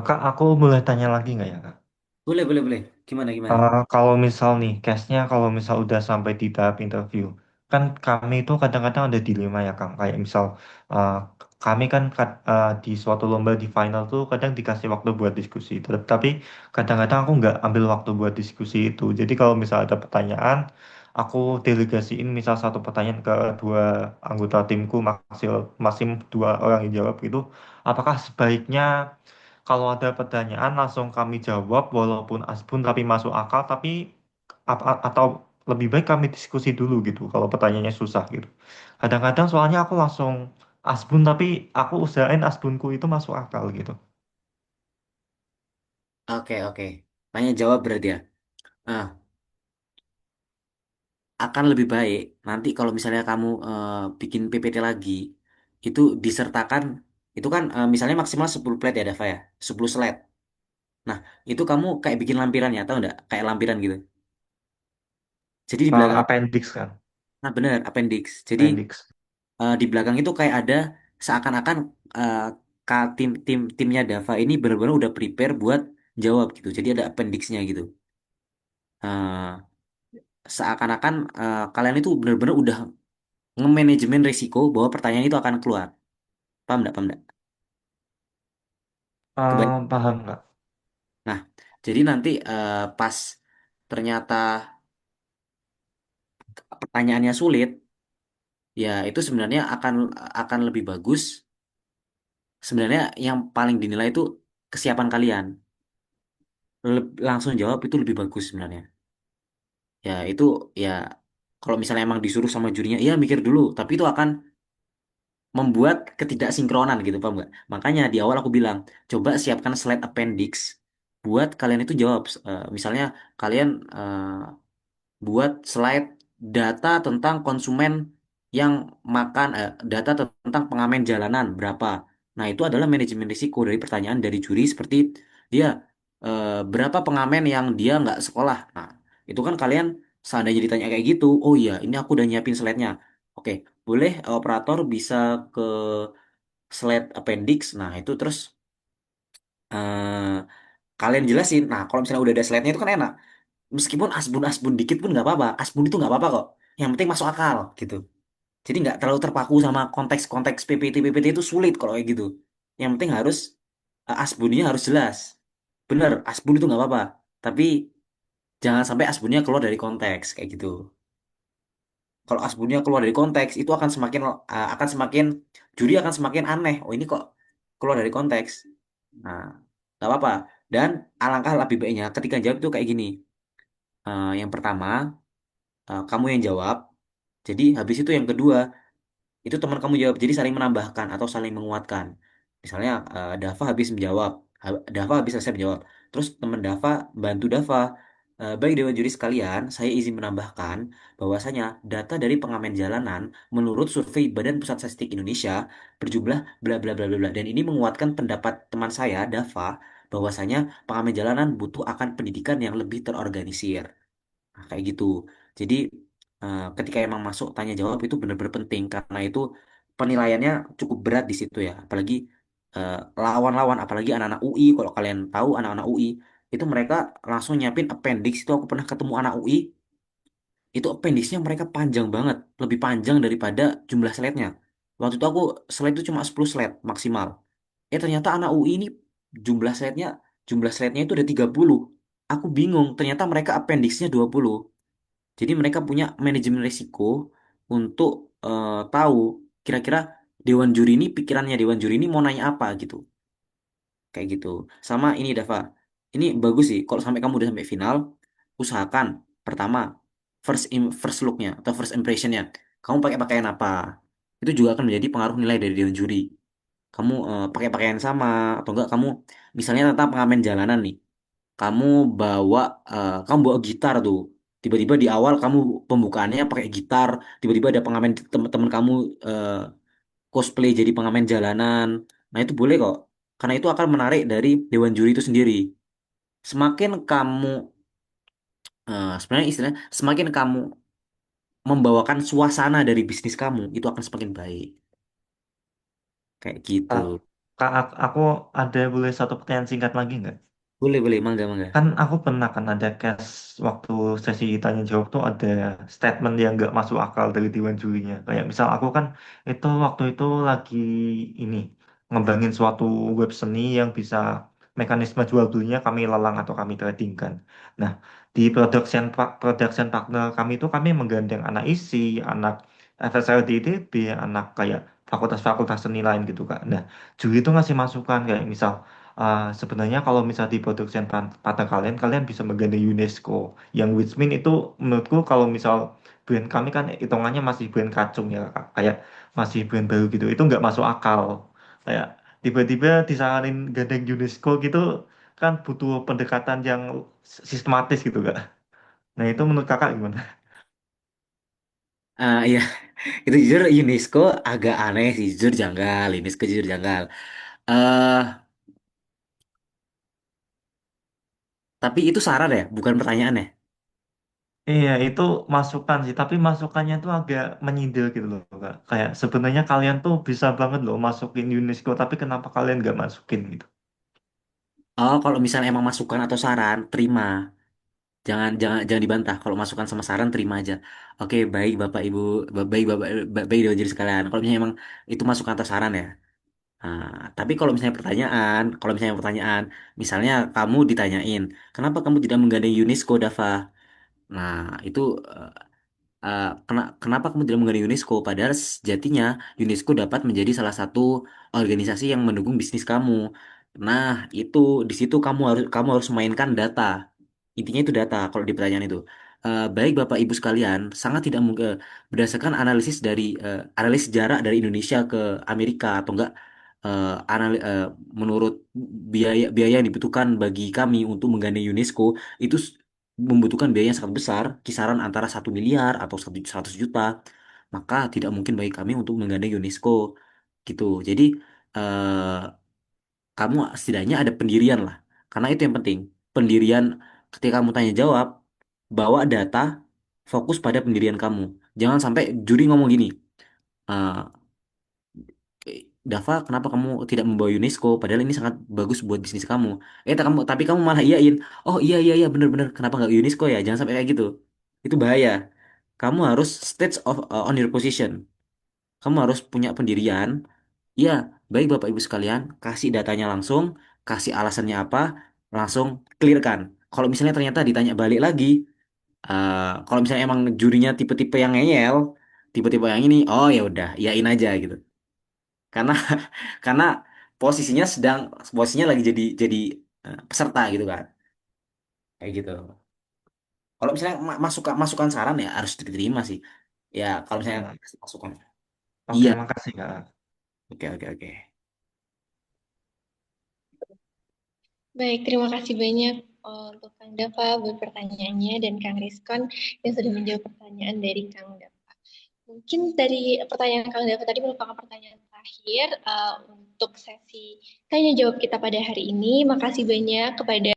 Kak, aku boleh tanya lagi nggak ya, Kak? Boleh, boleh, boleh. Gimana, gimana? Kalau misal nih, case-nya kalau misal udah sampai di tahap interview, kan kami itu kadang-kadang ada dilema ya, Kang. Kayak misal, uh, kami kan di suatu lomba di final tuh kadang dikasih waktu buat diskusi. Tapi kadang-kadang aku nggak ambil waktu buat diskusi itu. Jadi kalau misal ada pertanyaan, aku delegasiin misal satu pertanyaan ke dua anggota timku, masing dua orang yang jawab gitu. Apakah sebaiknya kalau ada pertanyaan langsung kami jawab walaupun asbun tapi masuk akal tapi atau lebih baik kami diskusi dulu gitu kalau pertanyaannya susah gitu. Kadang-kadang soalnya aku langsung asbun tapi aku usahain asbunku itu masuk akal gitu. Oke, oke. Tanya jawab berarti ya. Nah, akan lebih baik nanti kalau misalnya kamu bikin PPT lagi, itu disertakan, itu kan misalnya maksimal 10 plate ya, Dava ya, 10 slide. Nah, itu kamu kayak bikin lampiran ya, tahu nggak? Kayak lampiran gitu. Jadi di belakang, Appendix kan, nah bener, appendix. Jadi appendix. di belakang itu kayak ada seakan-akan eh, timnya Dava ini benar-benar udah prepare buat jawab gitu. Jadi ada appendixnya gitu. Eh, seakan-akan kalian itu benar-benar udah nge-manajemen risiko bahwa pertanyaan itu akan keluar. Paham nggak? Paham nggak? Kebayang? Paham nggak? Nah, jadi nanti pas ternyata pertanyaannya sulit, ya itu sebenarnya akan lebih bagus. Sebenarnya yang paling dinilai itu kesiapan kalian. Langsung jawab itu lebih bagus sebenarnya. Ya itu ya kalau misalnya emang disuruh sama jurinya, iya mikir dulu. Tapi itu akan membuat ketidaksinkronan gitu, paham nggak? Makanya di awal aku bilang, coba siapkan slide appendix buat kalian itu jawab. Misalnya kalian buat slide data tentang konsumen yang makan, data tentang pengamen jalanan berapa. Nah, itu adalah manajemen risiko dari pertanyaan dari juri seperti dia berapa pengamen yang dia nggak sekolah. Nah, itu kan kalian seandainya ditanya kayak gitu, oh iya, ini aku udah nyiapin slide-nya. Oke, boleh operator bisa ke slide appendix. Nah, itu terus eh, kalian jelasin. Nah, kalau misalnya udah ada slide-nya itu kan enak. Meskipun asbun-asbun dikit pun nggak apa-apa. Asbun itu nggak apa-apa kok. Yang penting masuk akal gitu. Jadi nggak terlalu terpaku sama konteks-konteks PPT itu sulit kalau kayak gitu. Yang penting harus asbunnya harus jelas. Bener, asbun itu nggak apa-apa. Tapi jangan sampai asbunnya keluar dari konteks kayak gitu. Kalau asbunnya keluar dari konteks itu akan semakin juri akan semakin aneh. Oh ini kok keluar dari konteks. Nah, nggak apa-apa. Dan alangkah lebih baiknya ketika jawab itu kayak gini. Yang pertama kamu yang jawab. Jadi habis itu yang kedua itu teman kamu jawab. Jadi saling menambahkan atau saling menguatkan. Misalnya Dava habis menjawab, Dava habis selesai menjawab. Terus teman Dava bantu Dava. Baik Dewan Juri sekalian, saya izin menambahkan bahwasanya data dari pengamen jalanan menurut survei Badan Pusat Statistik Indonesia berjumlah bla bla bla bla bla. Dan ini menguatkan pendapat teman saya Dava bahwasanya pengamen jalanan butuh akan pendidikan yang lebih terorganisir. Nah, kayak gitu. Jadi ketika emang masuk tanya jawab itu benar-benar penting karena itu penilaiannya cukup berat di situ ya. Apalagi eh, lawan-lawan, apalagi anak-anak UI. Kalau kalian tahu anak-anak UI itu mereka langsung nyiapin appendix. Itu aku pernah ketemu anak UI itu appendixnya mereka panjang banget, lebih panjang daripada jumlah slide-nya. Waktu itu aku slide itu cuma 10 slide maksimal. Ternyata anak UI ini jumlah slide-nya jumlah slide-nya itu ada 30. Aku bingung, ternyata mereka appendix-nya 20. Jadi mereka punya manajemen risiko untuk tahu kira-kira pikirannya dewan juri ini mau nanya apa gitu. Kayak gitu. Sama ini Dava. Ini bagus sih kalau sampai kamu udah sampai final, usahakan pertama first look-nya atau first impression-nya. Kamu pakai pakaian apa? Itu juga akan menjadi pengaruh nilai dari dewan juri. Kamu pakai pakaian sama atau enggak kamu misalnya tentang pengamen jalanan nih. Kamu bawa kamu bawa gitar tuh. Tiba-tiba di awal kamu pembukaannya pakai gitar, tiba-tiba ada pengamen teman-teman kamu eh, cosplay jadi pengamen jalanan. Nah, itu boleh kok. Karena itu akan menarik dari dewan juri itu sendiri. Semakin kamu sebenarnya istilahnya semakin kamu membawakan suasana dari bisnis kamu, itu akan semakin baik. Kayak gitu. Kak, aku ada boleh satu pertanyaan singkat lagi nggak? Boleh, boleh, mangga, mangga. Kan aku pernah kan ada case waktu sesi tanya jawab tuh ada statement yang nggak masuk akal dari dewan jurinya. Kayak misal aku kan itu waktu itu lagi ini ngembangin suatu web seni yang bisa mekanisme jual belinya kami lelang atau kami trading kan. Nah, di production partner kami itu kami menggandeng anak ISI, anak FSLDDB, anak kayak fakultas-fakultas seni lain gitu Kak. Nah, juri itu ngasih masukan kayak misal sebenarnya kalau misal di production partner kalian, kalian bisa menggandeng UNESCO. Yang which mean itu menurutku kalau misal brand kami kan hitungannya masih brand kacung ya, Kak. Kayak masih brand baru gitu. Itu nggak masuk akal. Kayak tiba-tiba disaranin gandeng UNESCO gitu kan butuh pendekatan yang sistematis gitu, Kak. Nah, itu menurut Kakak gimana? Iya, itu jujur UNESCO agak aneh sih, jujur janggal. UNESCO jujur janggal. eh tapi itu saran ya, bukan pertanyaan ya. Iya, itu masukan sih, tapi masukannya tuh agak menyindir gitu loh, Kak. Kayak sebenarnya kalian tuh bisa banget loh masukin UNESCO, tapi kenapa kalian nggak masukin gitu? Oh, kalau misalnya emang masukan atau saran, terima. Jangan jangan jangan dibantah. Kalau masukan sama saran terima aja. Oke, baik Bapak Ibu, baik Bapak baik Dewan Juri sekalian. Kalau misalnya emang itu masukan atau saran ya. Nah, tapi kalau misalnya pertanyaan, misalnya kamu ditanyain, kenapa kamu tidak menggandeng UNESCO, Dava? Nah, itu kenapa kamu tidak menggandeng UNESCO? Padahal sejatinya UNESCO dapat menjadi salah satu organisasi yang mendukung bisnis kamu. Nah, itu di situ kamu harus mainkan data. Intinya itu data kalau di pertanyaan itu. Baik Bapak Ibu sekalian, sangat tidak mungkin berdasarkan analisis jarak dari Indonesia ke Amerika atau enggak menurut biaya biaya yang dibutuhkan bagi kami untuk menggandeng UNESCO itu membutuhkan biaya yang sangat besar, kisaran antara 1 miliar atau 100 juta, maka tidak mungkin bagi kami untuk menggandeng UNESCO gitu. Jadi eh, kamu setidaknya ada pendirian lah, karena itu yang penting. Pendirian ketika kamu tanya jawab, bawa data, fokus pada pendirian kamu. Jangan sampai juri ngomong gini, "Eh, Dava, kenapa kamu tidak membawa UNESCO? Padahal ini sangat bagus buat bisnis kamu. Tapi kamu malah iyain. Oh iya iya iya bener-bener. Kenapa nggak UNESCO ya? Jangan sampai kayak gitu. Itu bahaya. Kamu harus on your position. Kamu harus punya pendirian. Iya, baik Bapak Ibu sekalian, kasih datanya langsung, kasih alasannya apa, langsung clearkan. Kalau misalnya ternyata ditanya balik lagi, kalau misalnya emang jurinya tipe-tipe yang ngeyel, tipe-tipe yang ini, oh ya udah, iyain aja gitu. Karena karena posisinya lagi jadi peserta gitu kan, kayak gitu. Kalau misalnya masukan saran ya harus diterima sih. Ya kalau misalnya Hmm. kasih masukan, Oke, iya. makasih Kak. Oke oke oke. Baik, terima kasih banyak untuk Kang Dava buat pertanyaannya dan Kang Rizkon yang sudah menjawab pertanyaan dari Kang Dava. Mungkin dari pertanyaan Kang Dava tadi merupakan pertanyaan terakhir untuk sesi tanya jawab kita pada hari ini. Makasih banyak kepada